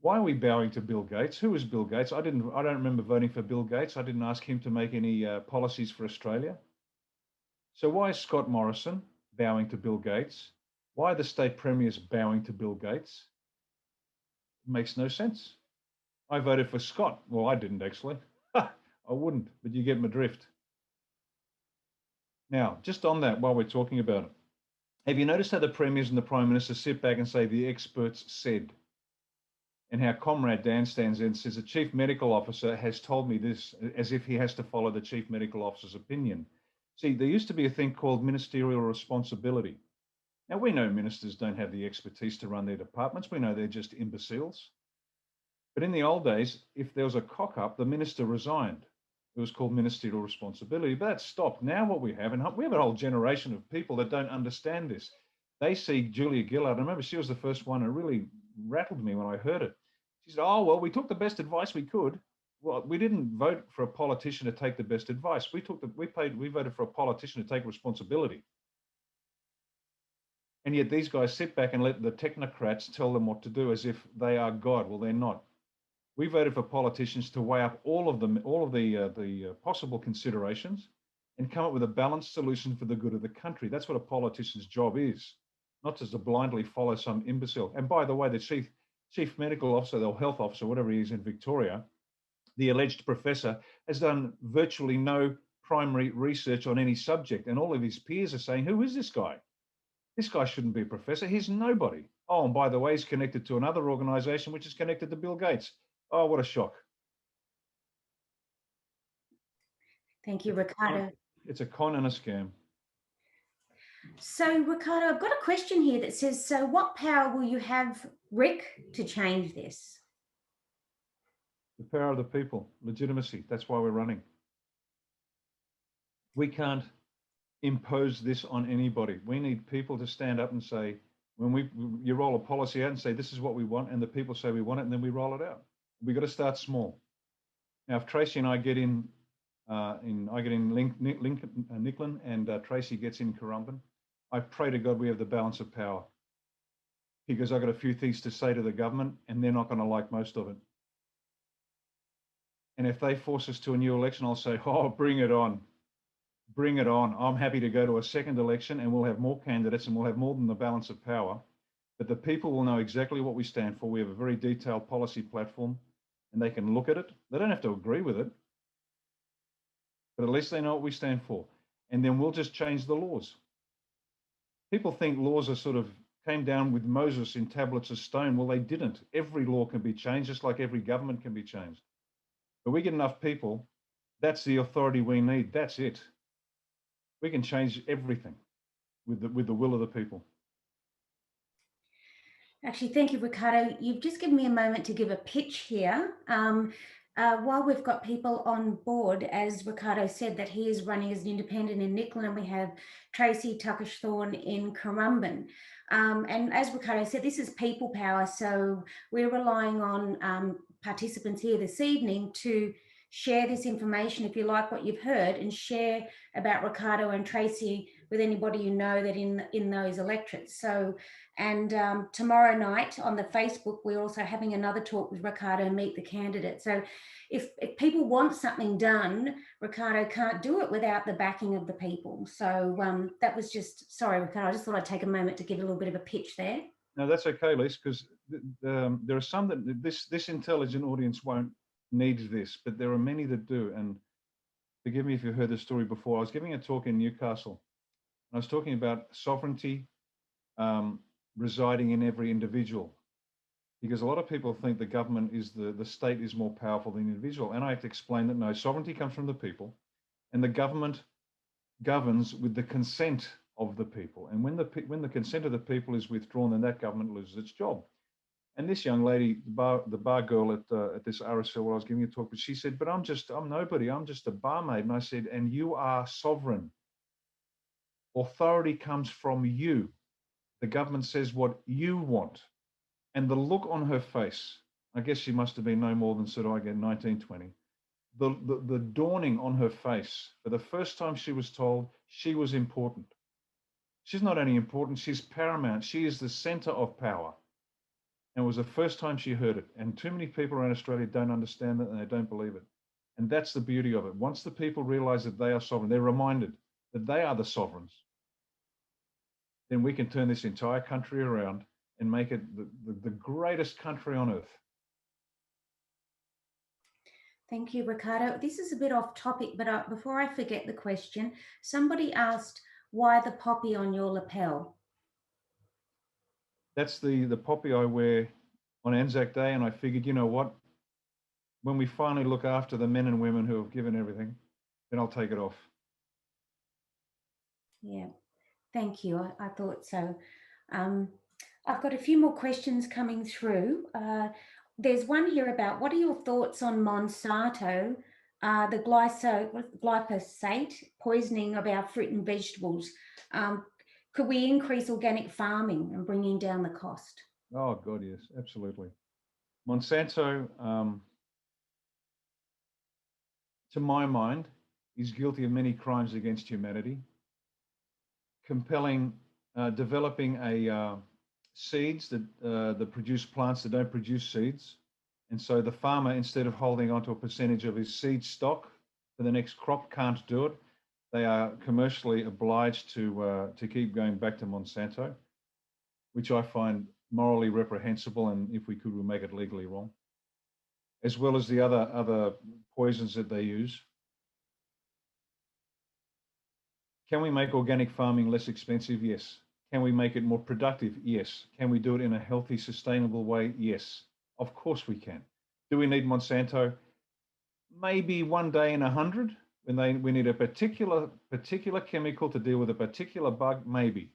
why are we bowing to Bill Gates? Who is Bill Gates? I don't remember voting for Bill Gates. I didn't ask him to make any policies for Australia. So why is Scott Morrison bowing to Bill Gates? Why are the state premiers bowing to Bill Gates? It makes no sense. I voted for Scott. Well, I didn't actually. I wouldn't, but you get my drift. Now, just on that, while we're talking about it, have you noticed how the premiers and the prime minister sit back and say the experts said? And how Comrade Dan stands in and says the chief medical officer has told me this, as if he has to follow the chief medical officer's opinion. See, there used to be a thing called ministerial responsibility. Now, we know ministers don't have the expertise to run their departments. We know they're just imbeciles. But in the old days, if there was a cock-up, the minister resigned. It was called ministerial responsibility, but that stopped. Now what we have, and we have a whole generation of people that don't understand this. They see Julia Gillard. I remember she was the first one who really rattled me when I heard it. She said, oh, well, we took the best advice we could. Well, we didn't vote for a politician to take the best advice. We voted for a politician to take responsibility. And yet these guys sit back and let the technocrats tell them what to do as if they are God. Well, they're not. We voted for politicians to weigh up all of the possible considerations and come up with a balanced solution for the good of the country. That's what a politician's job is, not just to blindly follow some imbecile. And by the way, the chief medical officer or health officer, whatever he is in Victoria, the alleged professor, has done virtually no primary research on any subject. And all of his peers are saying, who is this guy? This guy shouldn't be a professor. He's nobody. Oh, and by the way, he's connected to another organization which is connected to Bill Gates. Oh, what a shock. Thank you, Ricardo. It's a con and a scam. So, Ricardo, I've got a question here that says, so what power will you have, Rick, to change this? The power of the people, legitimacy. That's why we're running. We can't impose this on anybody. We need people to stand up and say, when you roll a policy out and say, this is what we want, and the people say we want it, and then we roll it out. We've got to start small. Now, if Tracy and I get in Nicklin and Tracy gets in Currumbin, I pray to God we have the balance of power, because I've got a few things to say to the government and they're not going to like most of it. And if they force us to a new election, I'll say, oh, bring it on. Bring it on. I'm happy to go to a second election and we'll have more candidates and we'll have more than the balance of power. But the people will know exactly what we stand for. We have a very detailed policy platform and they can look at it. They don't have to agree with it, but at least they know what we stand for. And then we'll just change the laws. People think laws are sort of came down with Moses in tablets of stone. Well, they didn't. Every law can be changed, just like every government can be changed. But we get enough people, that's the authority we need. That's it. We can change everything with the will of the people. Actually, thank you, Ricardo. You've just given me a moment to give a pitch here. While we've got people on board, as Ricardo said, that he is running as an independent in Nicklin, and we have Tracy Tuckish-Thorne in Currumbin. And as Ricardo said, this is people power. So we're relying on participants here this evening to share this information if you like what you've heard, and share about Ricardo and Tracy with anybody you know that in those electorates. So, and tomorrow night on the Facebook, we're also having another talk with Ricardo, Meet the Candidate. So if people want something done, Ricardo can't do it without the backing of the people. So that was just, sorry, Ricardo, I just thought I'd take a moment to give a little bit of a pitch there. No, that's okay, Lise, because there are some that this intelligent audience won't need this, but there are many that do. And forgive me if you've heard this story before. I was giving a talk in Newcastle, and I was talking about sovereignty um, residing in every individual, because a lot of people think the government is the state is more powerful than the individual, and I have to explain that no, sovereignty comes from the people, and the government governs with the consent of the people. And when the consent of the people is withdrawn, then that government loses its job. And this young lady, the bar girl at this RSL where I was giving a talk, but she said, "But I'm nobody. I'm just a barmaid." And I said, "And you are sovereign. Authority comes from you. The government says what you want." And the look on her face, I guess she must have been no more than sort of, I get 19, 20. The dawning on her face for the first time she was told she was important. She's not only important, she's paramount. She is the center of power. And it was the first time she heard it. And too many people around Australia don't understand it and they don't believe it. And that's the beauty of it. Once the people realize that they are sovereign, they're reminded that they are the sovereigns, then we can turn this entire country around and make it the greatest country on earth. Thank you, Ricardo. This is a bit off topic, but before I forget the question, somebody asked, why the poppy on your lapel? That's the poppy I wear on Anzac Day. And I figured, you know what? When we finally look after the men and women who have given everything, then I'll take it off. Yeah, thank you. I thought so. I've got a few more questions coming through. There's one here about what are your thoughts on Monsanto, the glyphosate poisoning of our fruit and vegetables? Could we increase organic farming and bringing down the cost? Oh, God, yes, absolutely. Monsanto, to my mind, is guilty of many crimes against humanity, developing seeds that produce plants that don't produce seeds. And so the farmer, instead of holding onto a percentage of his seed stock for the next crop, can't do it. They are commercially obliged to keep going back to Monsanto, which I find morally reprehensible, and if we could, we'll make it legally wrong, as well as the other poisons that they use. Can we make organic farming less expensive? Yes. Can we make it more productive? Yes. Can we do it in a healthy, sustainable way? Yes. Of course we can. Do we need Monsanto? Maybe one day in 100 when we need a particular chemical to deal with a particular bug, maybe.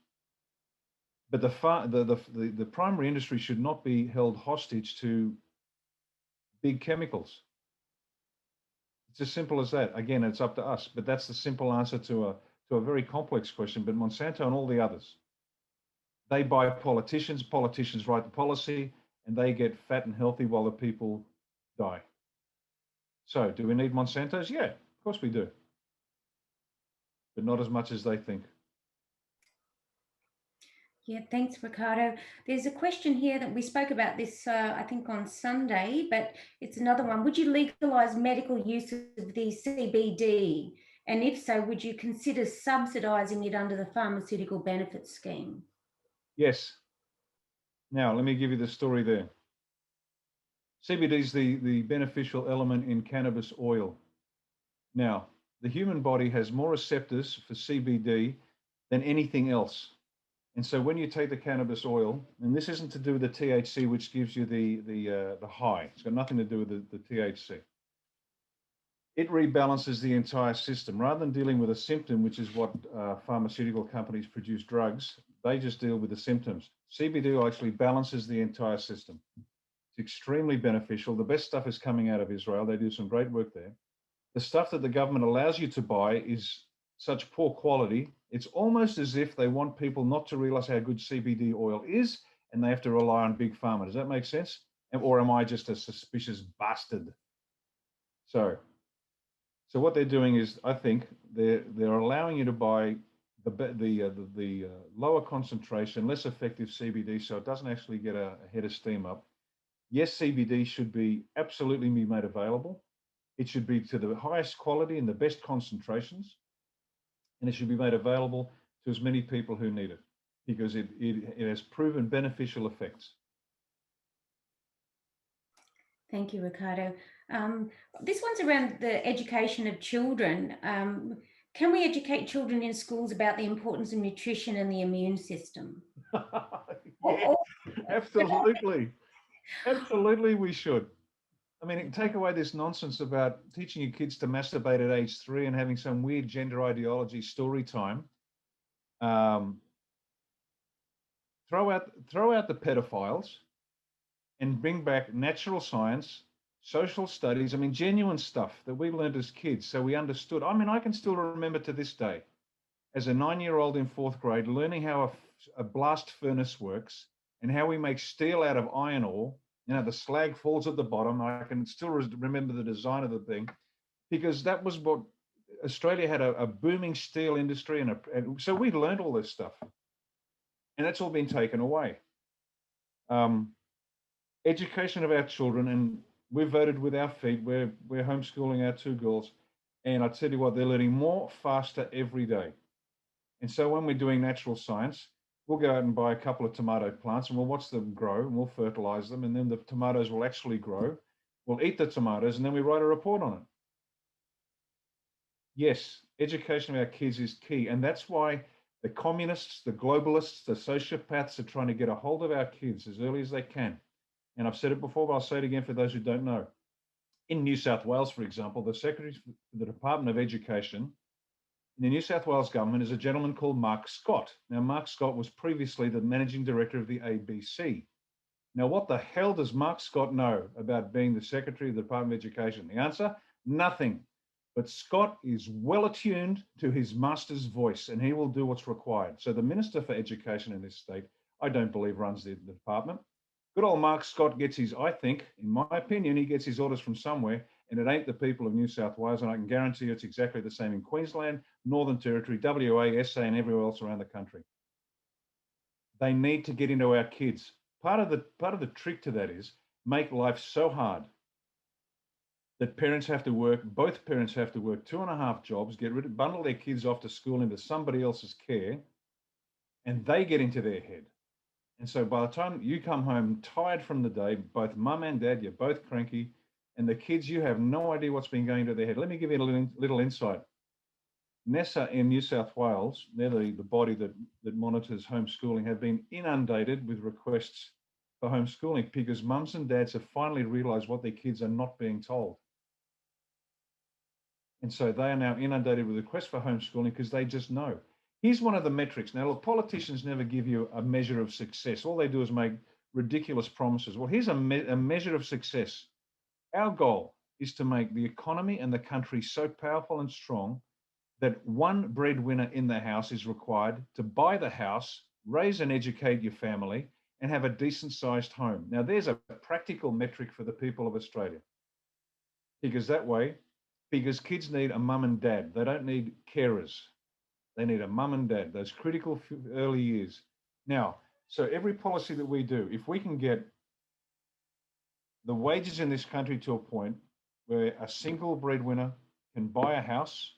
But the primary industry should not be held hostage to big chemicals. It's as simple as that. Again, it's up to us, but that's the simple answer to a very complex question. But Monsanto and all the others, they buy politicians, politicians write the policy, and they get fat and healthy while the people die. So do we need Monsantos? Yeah, of course we do. But not as much as they think. Yeah, thanks, Ricardo. There's a question here that we spoke about this, I think, on Sunday, but it's another one. Would you legalise medical use of the CBD? And if so, would you consider subsidising it under the pharmaceutical benefits scheme? Yes. Now, let me give you the story there. CBD is the beneficial element in cannabis oil. Now, the human body has more receptors for CBD than anything else. And so when you take the cannabis oil, and this isn't to do with the THC, which gives you the high. It's got nothing to do with the THC. It rebalances the entire system. Rather than dealing with a symptom, which is what pharmaceutical companies produce drugs, they just deal with the symptoms. CBD actually balances the entire system. It's extremely beneficial. The best stuff is coming out of Israel. They do some great work there. The stuff that the government allows you to buy is such poor quality. It's almost as if they want people not to realize how good CBD oil is, and they have to rely on big pharma. Does that make sense? Or am I just a suspicious bastard? So what they're doing is, I think they're allowing you to buy the lower concentration, less effective CBD, so it doesn't actually get a head of steam up. Yes, CBD should be absolutely be made available. It should be to the highest quality and the best concentrations, and it should be made available to as many people who need it. because it has proven beneficial effects. Thank you, Ricardo. This one's around the education of children. Can we educate children in schools about the importance of nutrition and the immune system? Yeah, absolutely. Absolutely, we should. I mean, take away this nonsense about teaching your kids to masturbate at age 3 and having some weird gender ideology story time. Um, throw out the pedophiles and bring back natural science, social studies. I mean, genuine stuff that we learned as kids, so we understood. I mean, I can still remember to this day, as a 9-year-old in 4th grade, learning how a blast furnace works and how we make steel out of iron ore. You know, the slag falls at the bottom. I can still remember the design of the thing, because that was what Australia had, a booming steel industry. And so we learned all this stuff. And that's all been taken away. Um, Education of our children, and we've voted with our feet. We're homeschooling our 2 girls. And I tell you what, they're learning more faster every day. And so when we're doing natural science, we'll go out and buy a couple of tomato plants and we'll watch them grow and we'll fertilize them. And then the tomatoes will actually grow. We'll eat the tomatoes and then we write a report on it. Yes, education of our kids is key. And that's why the communists, the globalists, the sociopaths are trying to get a hold of our kids as early as they can. And I've said it before, but I'll say it again for those who don't know. In New South Wales, for example, the Secretary for the Department of Education in the New South Wales government is a gentleman called Mark Scott. Now, Mark Scott was previously the managing director of the ABC. Now, what the hell does Mark Scott know about being the Secretary of the Department of Education? The answer, nothing. But Scott is well attuned to his master's voice and he will do what's required. So the Minister for Education in this state, I don't believe runs the department. Good old Mark Scott gets his, I think, in my opinion, he gets his orders from somewhere, and it ain't the people of New South Wales. And I can guarantee you it's exactly the same in Queensland, Northern Territory, WA, SA, and everywhere else around the country. They need to get into our kids. Part of the trick to that is make life so hard that parents have to work, both parents have to work 2.5 jobs, bundle their kids off to school into somebody else's care, and they get into their head. And so by the time you come home tired from the day, both mum and dad, you're both cranky, and the kids, you have no idea what's been going to their head. Let me give you a little insight. NESA in New South Wales, they're the body that monitors homeschooling, have been inundated with requests for homeschooling because mums and dads have finally realised what their kids are not being told. And so they are now inundated with requests for homeschooling because they just know. Here's one of the metrics. Now, look, politicians never give you a measure of success. All they do is make ridiculous promises. Well, here's a measure of success. Our goal is to make the economy and the country so powerful and strong that one breadwinner in the house is required to buy the house, raise and educate your family, and have a decent sized home. Now, there's a practical metric for the people of Australia. Because kids need a mum and dad. They don't need carers. They need a mum and dad, those critical early years. Now, so every policy that we do, if we can get the wages in this country to a point where a single breadwinner can buy a house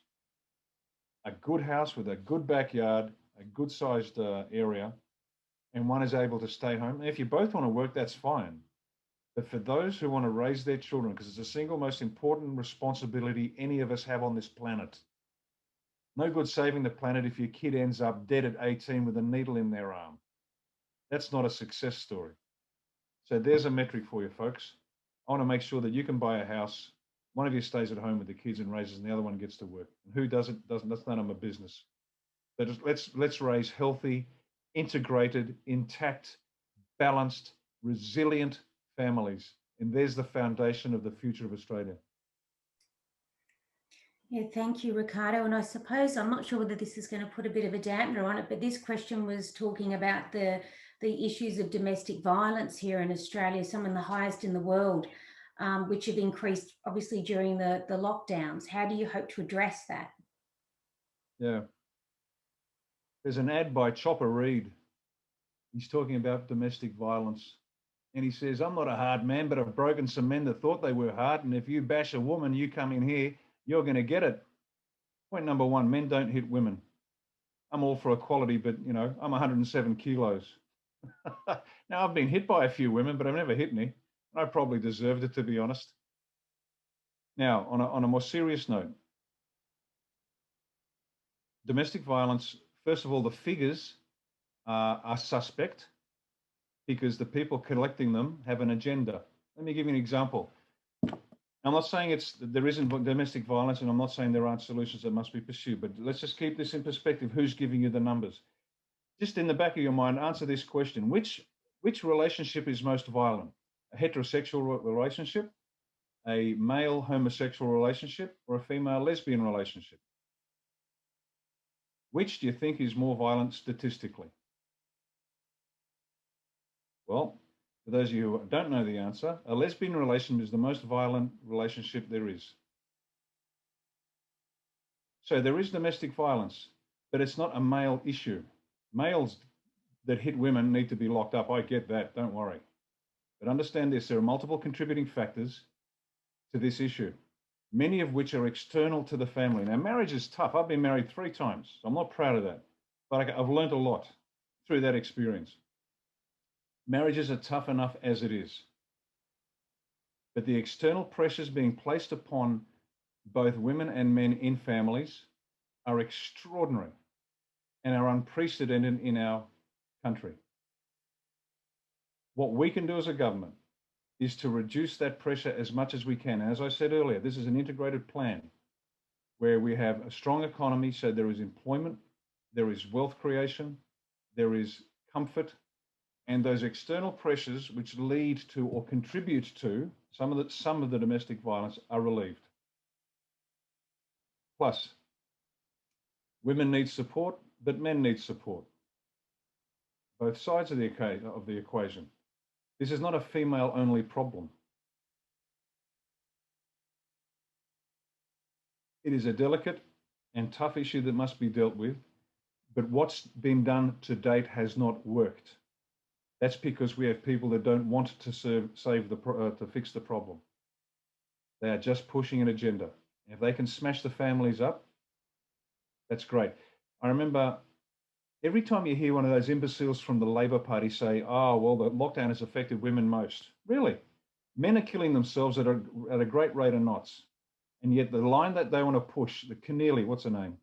with a good backyard, a good sized area, and one is able to stay home. And if you both want to work, that's fine. But for those who want to raise their children, because it's the single most important responsibility any of us have on this planet. No good saving the planet if your kid ends up dead at 18 with a needle in their arm. That's not a success story. So there's a metric for you, folks. I want to make sure that you can buy a house. One of you stays at home with the kids and raises, and the other one gets to work. And who doesn't, that's none of my business. But let's raise healthy, integrated, intact, balanced, resilient families. And there's the foundation of the future of Australia. Yeah, thank you, Ricardo. And I suppose, I'm not sure whether this is going to put a bit of a dampener on it, but this question was talking about the issues of domestic violence here in Australia, some of the highest in the world, which have increased obviously during the lockdowns. How do you hope to address that? Yeah. There's an ad by Chopper Read. He's talking about domestic violence. And he says, I'm not a hard man, but I've broken some men that thought they were hard. And if you bash a woman, you come in here, you're going to get it. Point number one, men don't hit women. I'm all for equality, but you know, I'm 107 kilos. Now I've been hit by a few women, but I've never hit me. I probably deserved it, to be honest. Now, on a more serious note, domestic violence, first of all, the figures are suspect because the people collecting them have an agenda. Let me give you an example. I'm not saying there isn't domestic violence, and I'm not saying there aren't solutions that must be pursued, but let's just keep this in perspective. Who's giving you the numbers? Just in the back of your mind, answer this question. Which relationship is most violent? A heterosexual relationship, a male homosexual relationship, or a female lesbian relationship? Which do you think is more violent statistically? Well, for those of you who don't know the answer, a lesbian relationship is the most violent relationship there is. So there is domestic violence, but it's not a male issue. Males that hit women need to be locked up. I get that, don't worry. But understand this, there are multiple contributing factors to this issue, many of which are external to the family. Now, marriage is tough. I've been married 3 times. So I'm not proud of that, but I've learned a lot through that experience. Marriages are tough enough as it is. But the external pressures being placed upon both women and men in families are extraordinary and are unprecedented in our country. What we can do as a government is to reduce that pressure as much as we can. As I said earlier, this is an integrated plan where we have a strong economy, so there is employment, there is wealth creation, there is comfort, and those external pressures which lead to or contribute to some of the domestic violence are relieved. Plus, women need support, but men need support. Both sides of the equation. This is not a female-only problem. It is a delicate and tough issue that must be dealt with, but what's been done to date has not worked. That's because we have people that don't want to to fix the problem. They are just pushing an agenda. If they can smash the families up, that's great. I remember every time you hear one of those imbeciles from the Labor Party say, oh, well, the lockdown has affected women most. Really? Men are killing themselves at a great rate of knots. And yet the line that they want to push, the Keneally, what's her name?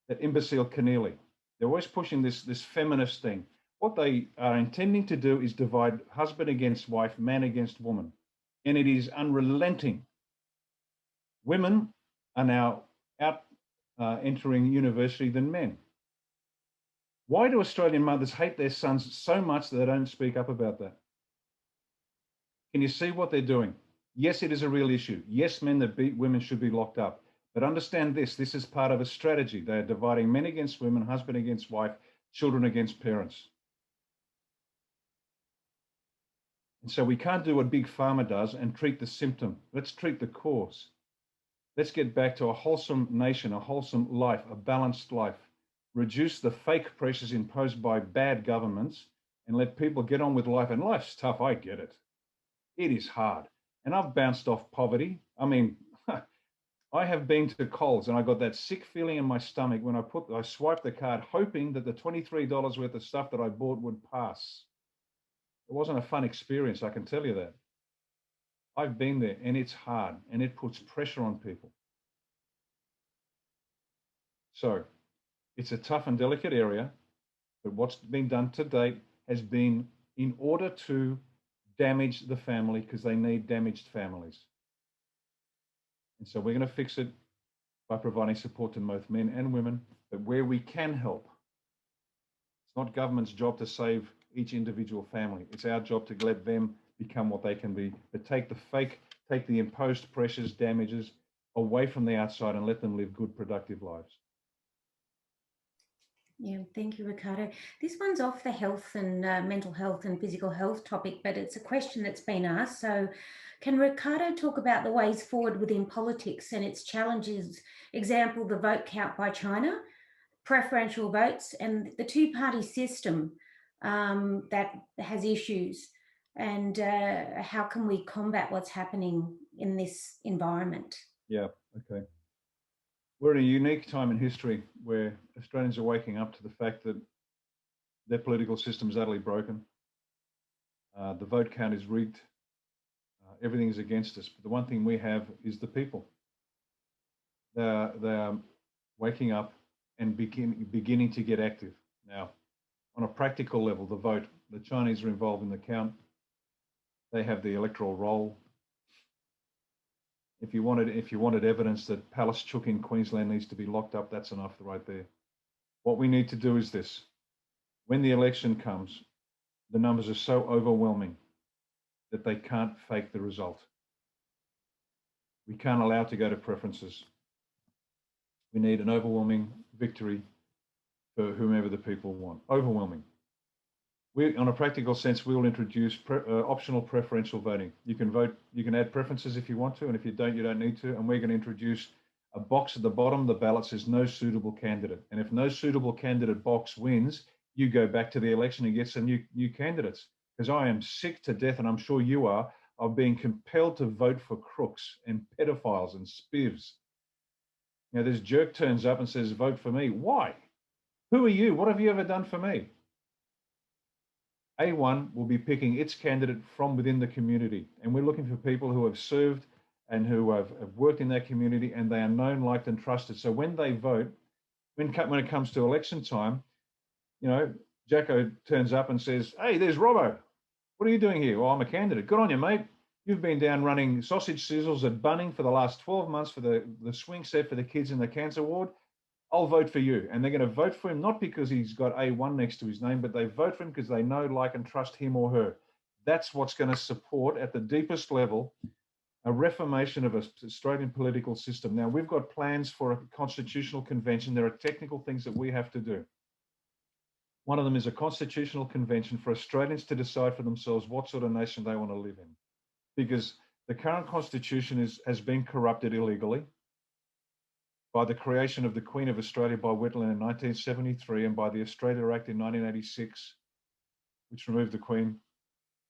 That imbecile Keneally. They're always pushing this feminist thing. What they are intending to do is divide husband against wife, man against woman. And it is unrelenting. Women are now out entering university than men. Why do Australian mothers hate their sons so much that they don't speak up about that? Can you see what they're doing? Yes, it is a real issue. Yes, men that beat women should be locked up. But understand this is part of a strategy. They are dividing men against women, husband against wife, children against parents. And so we can't do what Big Pharma does and treat the symptom. Let's treat the cause. Let's get back to a wholesome nation, a wholesome life, a balanced life. Reduce the fake pressures imposed by bad governments and let people get on with life. And life's tough, I get it. It is hard. And I've bounced off poverty. I mean, I have been to Coles and I got that sick feeling in my stomach when I swiped the card, hoping that the $23 worth of stuff that I bought would pass. It wasn't a fun experience, I can tell you that. I've been there and it's hard and it puts pressure on people. So it's a tough and delicate area, but what's been done to date has been in order to damage the family because they need damaged families. And so we're going to fix it by providing support to both men and women, but where we can help. It's not government's job to save each individual family. It's our job to let them become what they can be, but take the imposed pressures, damages away from the outside and let them live good, productive lives. Yeah, thank you, Ricardo. This one's off the health and mental health and physical health topic, but it's a question that's been asked. So can Ricardo talk about the ways forward within politics and its challenges? Example, the vote count by China, preferential votes, and the two-party system that has issues. And how can we combat what's happening in this environment? Yeah, okay. We're in a unique time in history where Australians are waking up to the fact that their political system is utterly broken. The vote count is rigged. Everything is against us. But the one thing we have is the people. They're waking up and beginning to get active. Now, on a practical level, the vote, the Chinese are involved in the count. They have the electoral roll. If you wanted evidence that Palace Chook in Queensland needs to be locked up, that's enough right there. What we need to do is this. When the election comes, the numbers are so overwhelming that they can't fake the result. We can't allow it to go to preferences. We need an overwhelming victory for whomever the people want. Overwhelming. On a practical sense, we will introduce optional preferential voting. You can vote, you can add preferences if you want to, and if you don't need to. And we're going to introduce a box at the bottom of the ballot says no suitable candidate. And if no suitable candidate box wins, you go back to the election and get some new candidates. Because I am sick to death, and I'm sure you are, of being compelled to vote for crooks and pedophiles and spivs. Now, this jerk turns up and says, vote for me. Why? Who are you? What have you ever done for me? A1 will be picking its candidate from within the community. And we're looking for people who have served and who have worked in that community, and they are known, liked, and trusted. So when they vote, when it comes to election time, you know, Jacko turns up and says, hey, there's Robbo. What are you doing here? Well, I'm a candidate. Good on you, mate. You've been down running sausage sizzles at Bunning for the last 12 months for the swing set for the kids in the cancer ward. I'll vote for you. And they're going to vote for him, not because he's got A1 next to his name, but they vote for him because they know, like, and trust him or her. That's what's going to support, at the deepest level, a reformation of an Australian political system. Now, we've got plans for a constitutional convention. There are technical things that we have to do. One of them is a constitutional convention for Australians to decide for themselves what sort of nation they want to live in. Because the current constitution has been corrupted illegally by the creation of the Queen of Australia by Whitlam in 1973 and by the Australia Act in 1986, which removed the Queen.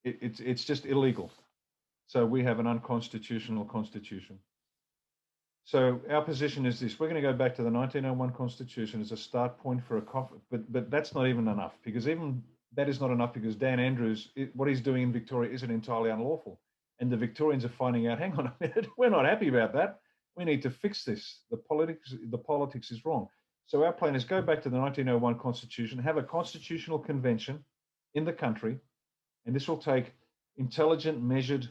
It's just illegal. So we have an unconstitutional constitution. So our position is this: we're going to go back to the 1901 Constitution as a start point for but that's not even enough, because even that is not enough, because Dan Andrews, what he's doing in Victoria isn't entirely unlawful. And the Victorians are finding out, hang on a minute, we're not happy about that. We need to fix this. The politics is wrong. So our plan is go back to the 1901 Constitution, have a constitutional convention in the country, and this will take intelligent, measured,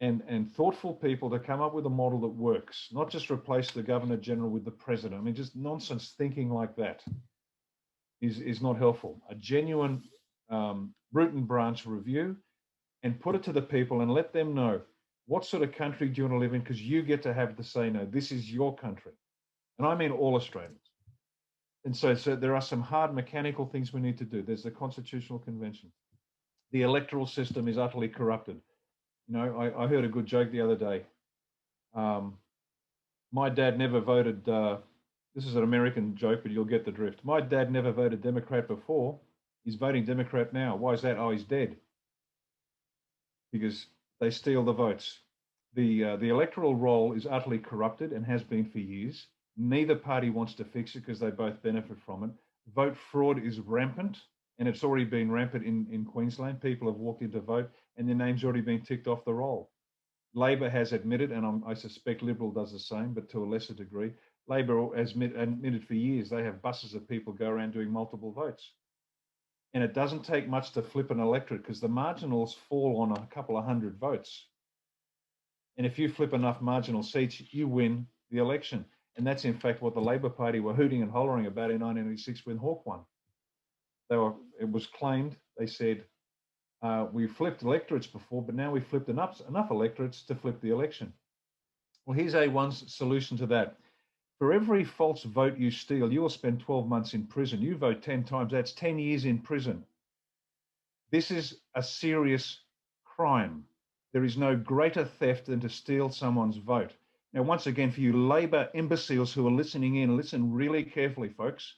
and thoughtful people to come up with a model that works, not just replace the Governor General with the President. I mean, just nonsense thinking like that is not helpful. A genuine root and branch review, and put it to the people and let them know, what sort of country do you want to live in? Because you get to have the say no. This is your country. And I mean all Australians. And so there are some hard mechanical things we need to do. There's the Constitutional Convention. The electoral system is utterly corrupted. You know, I heard a good joke the other day. My dad never voted, this is an American joke, but you'll get the drift. My dad never voted Democrat before. He's voting Democrat now. Why is that? Oh, he's dead. Because they steal the votes. The electoral roll is utterly corrupted and has been for years. Neither party wants to fix it because they both benefit from it. Vote fraud is rampant, and it's already been rampant in Queensland. People have walked in to vote and their name's already been ticked off the roll. Labor has admitted, and I suspect Liberal does the same, but to a lesser degree. Labor has admitted for years they have buses of people go around doing multiple votes. And it doesn't take much to flip an electorate, because the marginals fall on a couple of hundred votes. And if you flip enough marginal seats, you win the election. And that's in fact what the Labor Party were hooting and hollering about in 1986 when Hawke won. It was claimed, they said, we flipped electorates before, but now we flipped enough electorates to flip the election. Well, here's A1's solution to that. For every false vote you steal, you will spend 12 months in prison. You vote 10 times, that's 10 years in prison. This is a serious crime. There is no greater theft than to steal someone's vote. Now, once again, for you Labor imbeciles who are listening in, listen really carefully, folks.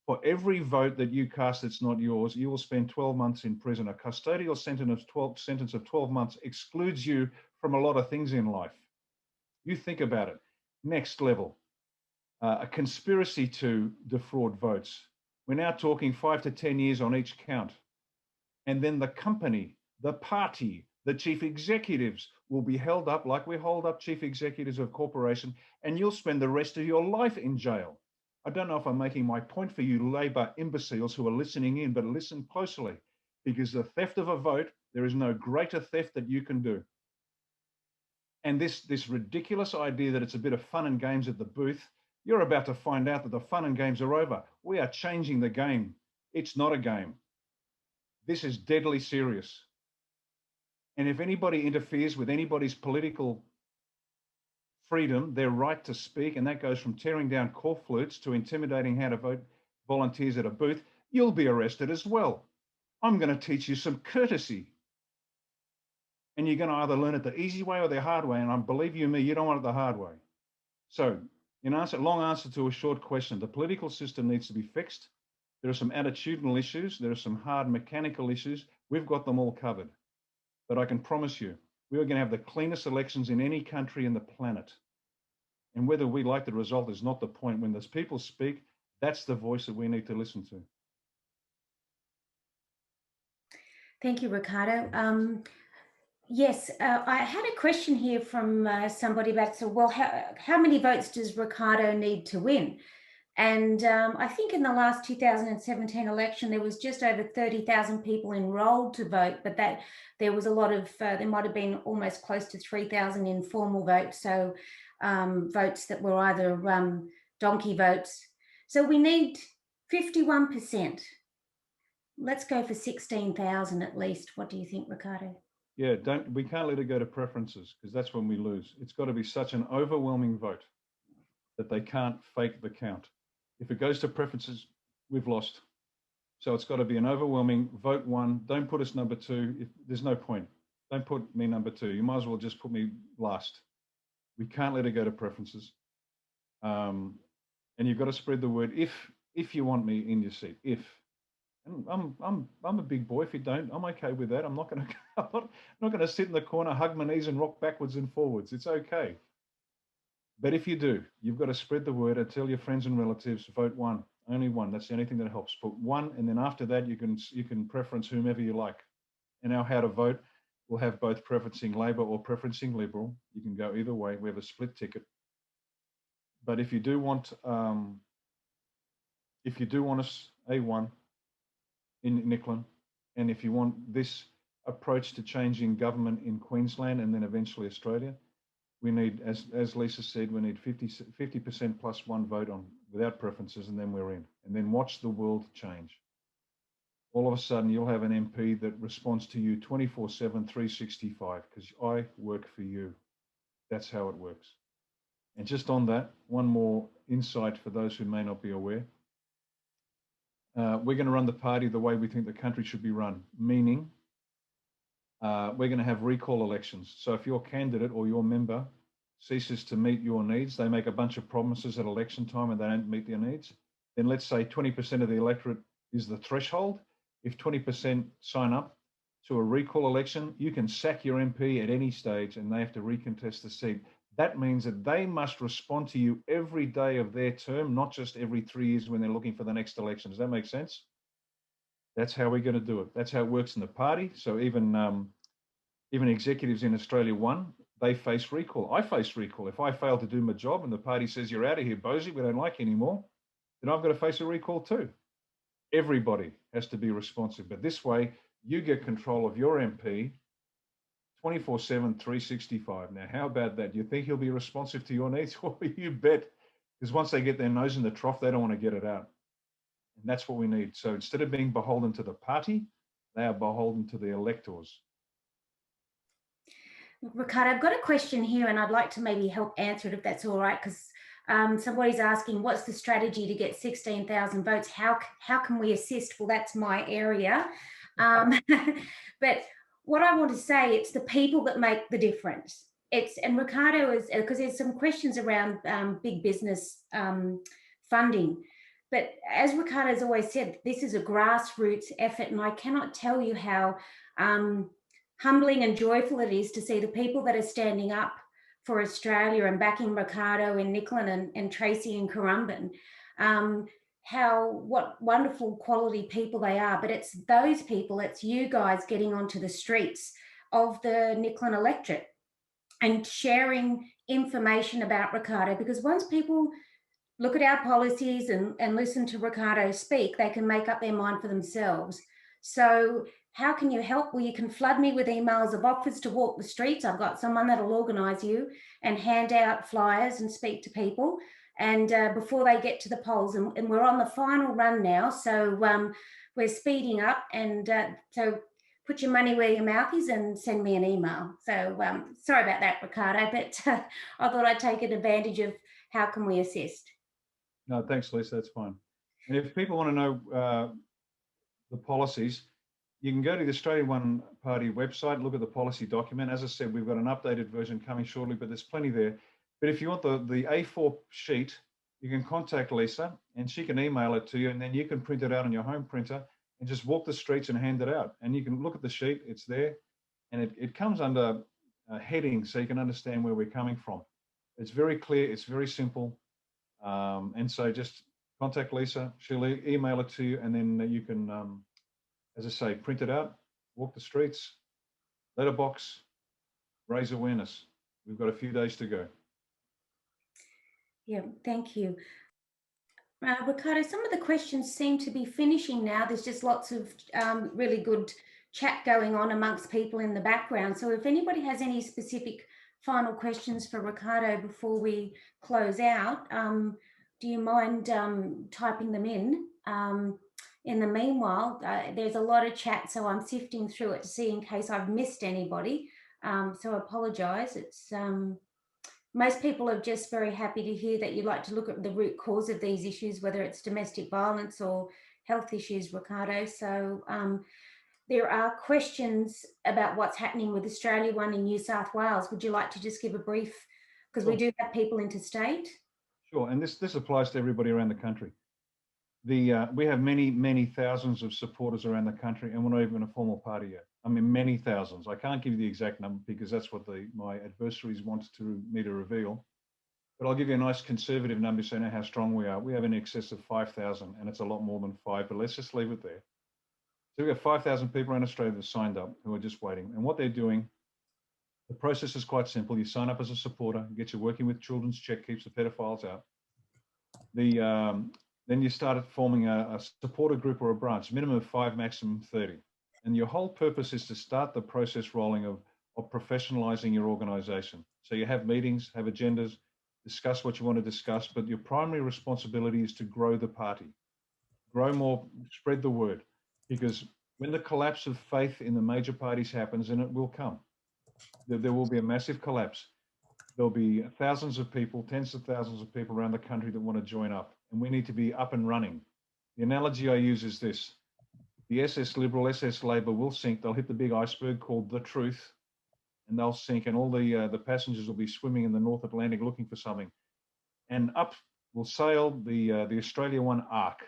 For every vote that you cast that's not yours, you will spend 12 months in prison. A custodial sentence of 12 months excludes you from a lot of things in life. You think about it. Next level. a conspiracy to defraud votes. We're now talking 5 to 10 years on each count. And then the company, the party, the chief executives will be held up like we hold up chief executives of corporation, and you'll spend the rest of your life in jail. I don't know if I'm making my point for you Labor imbeciles who are listening in, but listen closely, because the theft of a vote, there is no greater theft that you can do. And this ridiculous idea that it's a bit of fun and games at the booth, you're about to find out that the fun and games are over. We are changing the game. It's not a game. This is deadly serious. And if anybody interferes with anybody's political freedom, their right to speak, and that goes from tearing down corflutes to intimidating how to vote volunteers at a booth, you'll be arrested as well. I'm going to teach you some courtesy. And you're going to either learn it the easy way or the hard way. And I believe you me, you don't want it the hard way. So, long answer to a short question. The political system needs to be fixed. There are some attitudinal issues. There are some hard mechanical issues. We've got them all covered. But I can promise you, we are going to have the cleanest elections in any country in the planet. And whether we like the result is not the point. When those people speak, that's the voice that we need to listen to. Thank you, Ricardo. Yes, I had a question here from somebody about, so, well, how many votes does Ricardo need to win? And I think in the last 2017 election, there was just over 30,000 people enrolled to vote, but that there was a lot of, there might have been almost close to 3,000 informal votes. So votes that were either donkey votes. So we need 51%. Let's go for 16,000 at least. What do you think, Ricardo? Yeah, we can't let it go to preferences, because that's when we lose. It's got to be such an overwhelming vote that they can't fake the count. If it goes to preferences, we've lost. So it's got to be an overwhelming vote one. Don't put us number two. There's no point. Don't put me number two. You might as well just put me last. We can't let it go to preferences. And you've got to spread the word if you want me in your seat. If. And I'm a big boy. If you don't, I'm okay with that. I'm not going to sit in the corner, hug my knees, and rock backwards and forwards. It's okay. But if you do, you've got to spread the word and tell your friends and relatives, vote one, only one. That's the only thing that helps. Put one, and then after that, you can preference whomever you like. And our how to vote will have both preferencing Labor or preferencing Liberal. You can go either way. We have a split ticket. But if you do want us A1 in Nicklin, and if you want this approach to changing government in Queensland and then eventually Australia, we need, as Lisa said, we need 50% plus one vote on without preferences, and then we're in. And then watch the world change. All of a sudden, you'll have an MP that responds to you 24/7, 365, because I work for you. That's how it works. And just on that, one more insight for those who may not be aware. We're going to run the party the way we think the country should be run, meaning we're going to have recall elections. So if your candidate or your member ceases to meet your needs, they make a bunch of promises at election time and they don't meet their needs, then let's say 20% of the electorate is the threshold. If 20% sign up to a recall election, you can sack your MP at any stage and they have to recontest the seat. That means that they must respond to you every day of their term, not just every 3 years when they're looking for the next election. Does that make sense? That's how we're going to do it. That's how it works in the party. So even executives in Australia won, they face recall. I face recall. If I fail to do my job and the party says, you're out of here, Bosi, we don't like you anymore, then I've got to face a recall too. Everybody has to be responsive. But this way, you get control of your MP 24/7, 365. Now, how about that? Do you think he'll be responsive to your needs? Well, you bet. Because once they get their nose in the trough, they don't want to get it out. And that's what we need. So instead of being beholden to the party, they are beholden to the electors. Ricardo, I've got a question here and I'd like to maybe help answer it if that's all right, because somebody's asking, what's the strategy to get 16,000 votes? How can we assist? Well, that's my area. But what I want to say, it's the people that make the difference. And Ricardo is, because there's some questions around big business funding. But as Ricardo's always said, this is a grassroots effort, and I cannot tell you how humbling and joyful it is to see the people that are standing up for Australia and backing Ricardo in Nicklin and Tracy in Currumbin. What wonderful quality people they are, but it's those people, it's you guys getting onto the streets of the Nicklin electorate and sharing information about Ricardo, because once people look at our policies and listen to Ricardo speak, they can make up their mind for themselves. So how can you help? Well, you can flood me with emails of offers to walk the streets. I've got someone that'll organise you and hand out flyers and speak to people. And before they get to the polls, and we're on the final run now, so we're speeding up. And so put your money where your mouth is and send me an email. So sorry about that, Ricardo, but I thought I'd take advantage of how can we assist. No, thanks, Lisa. That's fine. And if people want to know the policies, you can go to the Australian One Party website, look at the policy document. As I said, we've got an updated version coming shortly, but there's plenty there. But if you want the A4 sheet, you can contact Lisa and she can email it to you, and then you can print it out on your home printer and just walk the streets and hand it out. And you can look at the sheet, it's there, and it comes under a heading so you can understand where we're coming from. It's very clear, it's very simple. And so just contact Lisa, she'll email it to you, and then you can, as I say, print it out, walk the streets, letterbox, raise awareness. We've got a few days to go. Yeah, thank you. Ricardo, some of the questions seem to be finishing now. There's just lots of really good chat going on amongst people in the background. So if anybody has any specific final questions for Ricardo before we close out, do you mind typing them in? In the meanwhile, there's a lot of chat, so I'm sifting through it to see in case I've missed anybody. So I apologise. It's most people are just very happy to hear that you like to look at the root cause of these issues, whether it's domestic violence or health issues, Ricardo. So there are questions about what's happening with Australia One in New South Wales. Would you like to just give a brief, because we do have people interstate? Sure, and this applies to everybody around the country. We have many thousands of supporters around the country, and we're not even a formal party yet. I mean, many thousands. I can't give you the exact number because that's what my adversaries want me to reveal. But I'll give you a nice conservative number so you know how strong we are. We have in excess of 5,000, and it's a lot more than 5, but let's just leave it there. So we've got 5,000 people around Australia that have signed up who are just waiting. And what they're doing, the process is quite simple. You sign up as a supporter, get you working with children's check, keeps the pedophiles out. Then you started forming a supporter group or a branch, minimum of 5, maximum 30. And your whole purpose is to start the process rolling of professionalizing your organization. So you have meetings, have agendas, discuss what you want to discuss, but your primary responsibility is to grow the party, grow more, spread the word. Because when the collapse of faith in the major parties happens, and it will come, there will be a massive collapse. There'll be thousands of people, tens of thousands of people around the country that want to join up, and we need to be up and running. The analogy I use is this: the SS Liberal, SS Labor will sink. They'll hit the big iceberg called the truth, and they'll sink, and all the passengers will be swimming in the North Atlantic looking for something. And up will sail the Australia One Ark,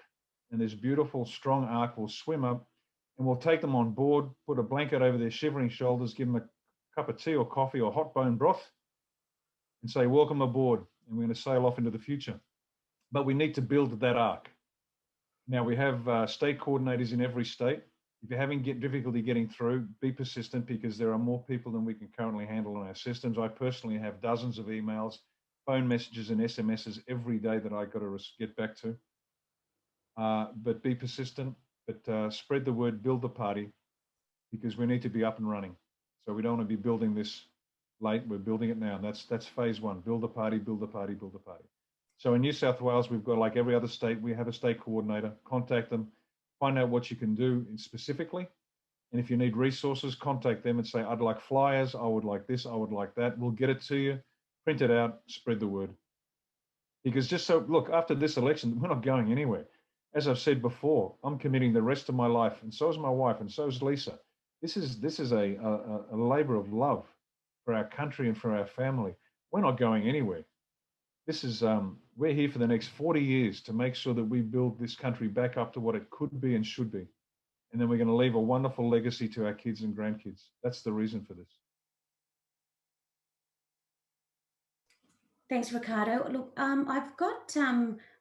and this beautiful, strong ark will swim up, and we'll take them on board, put a blanket over their shivering shoulders, give them a cup of tea or coffee or hot bone broth, and say, welcome aboard, and we're going to sail off into the future. But we need to build that ark. Now, we have state coordinators in every state. If you're having difficulty getting through, be persistent, because there are more people than we can currently handle in our systems. I personally have dozens of emails, phone messages and SMSs every day that I've got to get back to. But be persistent, but spread the word, build the party, because we need to be up and running. So we don't want to be building this late. We're building it now. That's phase one. Build the party, build the party, build the party. So in New South Wales, we've got, like every other state, we have a state coordinator. Contact them, find out what you can do specifically. And if you need resources, contact them and say, I'd like flyers, I would like this, I would like that. We'll get it to you, print it out, spread the word. Because just so, look, after this election, we're not going anywhere. As I've said before, I'm committing the rest of my life, and so is my wife, and so is Lisa. This is a labor of love for our country and for our family. We're not going anywhere. This is, we're here for the next 40 years to make sure that we build this country back up to what it could be and should be. And then we're going to leave a wonderful legacy to our kids and grandkids. That's the reason for this. Thanks, Ricardo. Look, I've got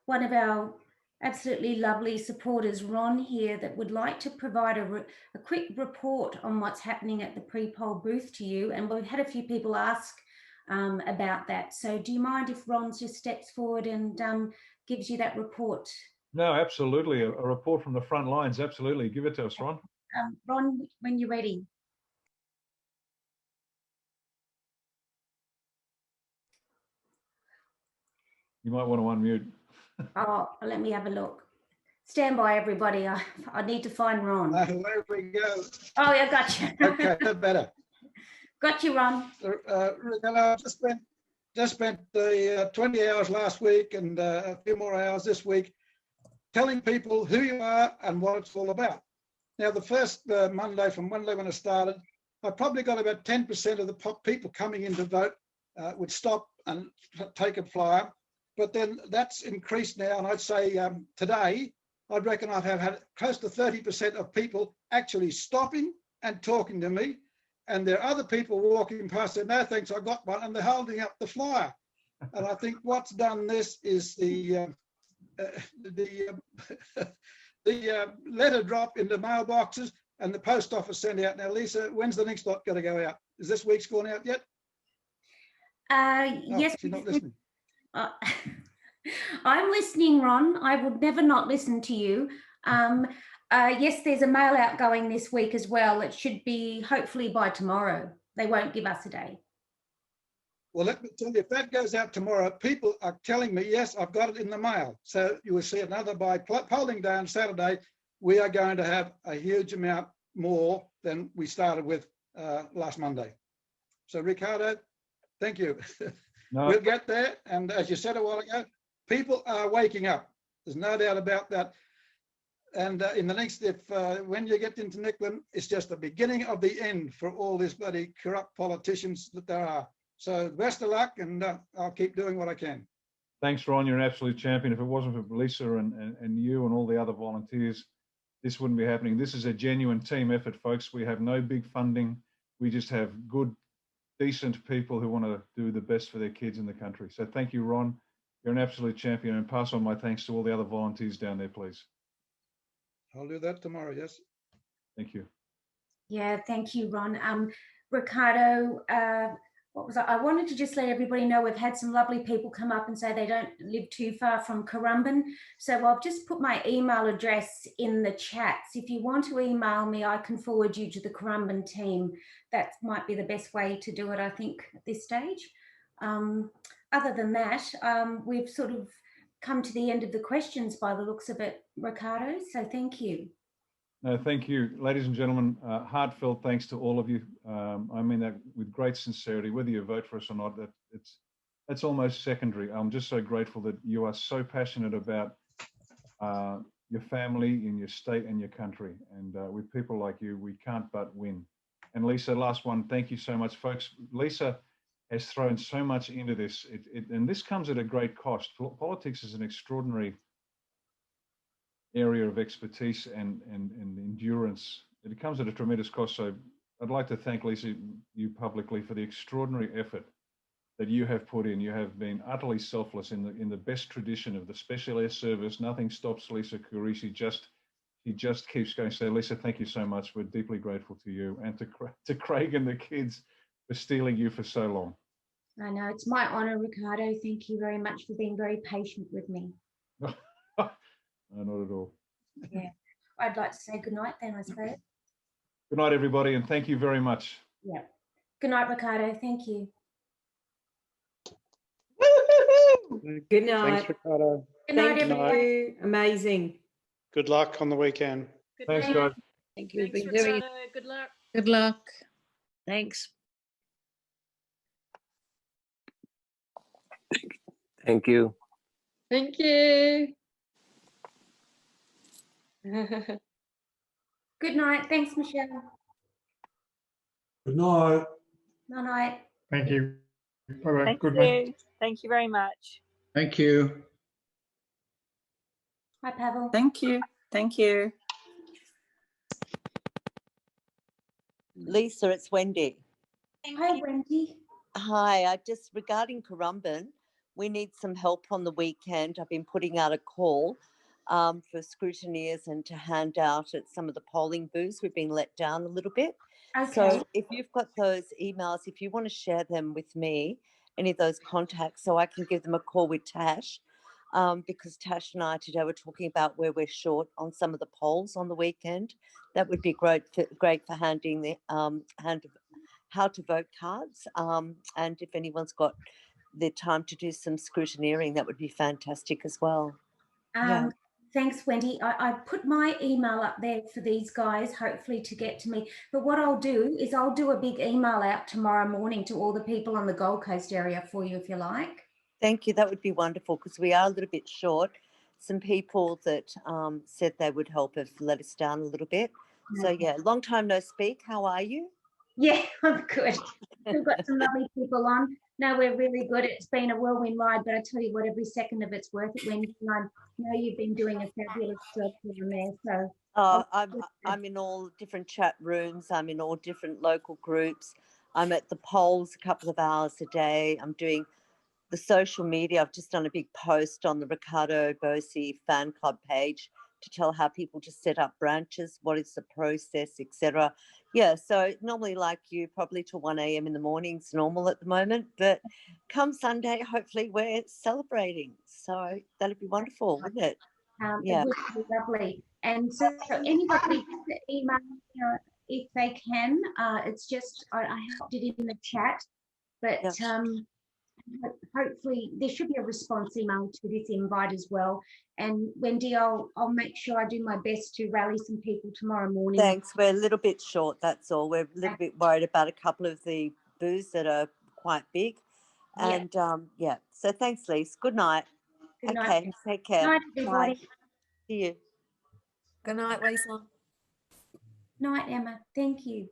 one of our absolutely lovely supporters, Ron, here that would like to provide a quick report on what's happening at the pre-poll booth to you. And we've had a few people ask about that. So do you mind if Ron just steps forward and gives you that report? No, absolutely. A report from the front lines. Absolutely. Give it to us, Ron. Ron, when you're ready. You might want to unmute. Oh, let me have a look. Stand by, everybody. I need to find Ron. There we go. Oh, yeah, got you. Okay, better. Got you, Ron. Ricardo, I just spent the 20 hours last week and a few more hours this week telling people who you are and what it's all about. Now, the first Monday when I started, I probably got about 10% of the people coming in to vote would stop and take a flyer. But then that's increased now, and I'd say today, I'd reckon I've had close to 30% of people actually stopping and talking to me. And there are other people walking past saying, no, thanks, I got one, and they're holding up the flyer. And I think what's done this is the letter drop into mailboxes and the post office sent out. Now, Lisa, when's the next lot going to go out? Is this week's gone out yet? Yes. She's not listening. I'm listening, Ron. I would never not listen to you. Yes, there's a mail out going this week as well. It should be hopefully by tomorrow. They won't give us a day. Well, let me tell you, if that goes out tomorrow, people are telling me, yes, I've got it in the mail. So you will see another by polling day on Saturday, we are going to have a huge amount more than we started with last Monday. So Ricardo, thank you. No. We'll get there. And as you said a while ago, people are waking up. There's no doubt about that. And in the next, when you get into Nicklin, it's just the beginning of the end for all these bloody corrupt politicians that there are. So best of luck, and I'll keep doing what I can. Thanks, Ron. You're an absolute champion. If it wasn't for Lisa and you and all the other volunteers, this wouldn't be happening. This is a genuine team effort, folks. We have no big funding. We just have good, decent people who want to do the best for their kids in the country. So thank you, Ron. You're an absolute champion, and pass on my thanks to all the other volunteers down there, please. I'll do that tomorrow, yes. Thank you. Yeah, thank you, Ron. Ricardo, what was I wanted to just let everybody know we've had some lovely people come up and say they don't live too far from Currumbin. So I've just put my email address in the chats. If you want to email me, I can forward you to the Currumbin team. That might be the best way to do it, I think, at this stage. Other than that, we've sort of come to the end of the questions by the looks of it, Ricardo. So thank you. No, thank you, ladies and gentlemen. Heartfelt thanks to all of you. I mean that with great sincerity. Whether you vote for us or not, that's almost secondary. I'm just so grateful that you are so passionate about your family, in your state, and your country. And with people like you, we can't but win. And Lisa, last one. Thank you so much, folks. Lisa has thrown so much into this, and this comes at a great cost. Politics is an extraordinary area of expertise and endurance. It comes at a tremendous cost. So I'd like to thank Lisa, you publicly, for the extraordinary effort that you have put in. You have been utterly selfless in the best tradition of the Special Air Service. Nothing stops Lisa Curry. She just keeps going. So Lisa, thank you so much. We're deeply grateful to you, and to Craig and the kids for stealing you for so long. I know, it's my honor, Ricardo. Thank you very much for being very patient with me. No, not at all. Yeah, I'd like to say good night then, I suppose. Good night, everybody, and thank you very much. Yeah. Good night, Ricardo. Thank you. Good night. Thanks, Ricardo. Good night, Thank everybody. you. Amazing. Good luck on the weekend. Good Thanks, night. guys. Thanks, You've been doing Ricardo. Good luck. good luck. Thanks. Thank you. Thank you. Good night. Thanks, Michelle. Good night. Good night. Thank you. Bye-bye. Thank Good you. night. Thank you very much. Thank you. Hi, Pavel. Thank you. Thank you. Lisa, it's Wendy. Hi, Wendy. Hi, just regarding Currumbin, we need some help on the weekend. I've been putting out a call for scrutineers and to hand out at some of the polling booths. We've been let down a little bit. Okay. So if you've got those emails, if you want to share them with me, any of those contacts, so I can give them a call with Tash, because Tash and I today were talking about where we're short on some of the polls on the weekend. That would be great for handing the how to vote cards. And if anyone's got the time to do some scrutineering, that would be fantastic as well. Yeah. Thanks, Wendy. I put my email up there for these guys, hopefully to get to me. But what I'll do is I'll do a big email out tomorrow morning to all the people on the Gold Coast area for you, if you like. Thank you. That would be wonderful, because we are a little bit short. Some people that said they would help have let us down a little bit. So yeah, long time no speak. How are you? Yeah, I'm good. We've got some lovely people on. No, we're really good. It's been a whirlwind ride, but I tell you what, every second of it's worth it, Wendy. And I know you've been doing a fabulous job down there. So I'm in all different chat rooms. I'm in all different local groups. I'm at the polls a couple of hours a day. I'm doing the social media. I've just done a big post on the Ricardo Bosi fan club page to tell how people just set up branches, what is the process, etc. Yeah, so normally like you, probably till 1 a.m. in the morning's normal at the moment, but come Sunday, hopefully we're celebrating. So that'd be wonderful, wouldn't it? It would be lovely. And so anybody can email if they can. It's just I helped it in the chat, but hopefully there should be a response email to this invite as well. And Wendy, I'll make sure I do my best to rally some people tomorrow morning. Thanks. We're a little bit short, that's all. We're a little bit worried about a couple of the booths that are quite big. And yeah, so thanks, Lise. Good night. Good night. Okay, take care. Good night, everybody. Bye. See you. Good night, Lisa. Night, Emma. Thank you.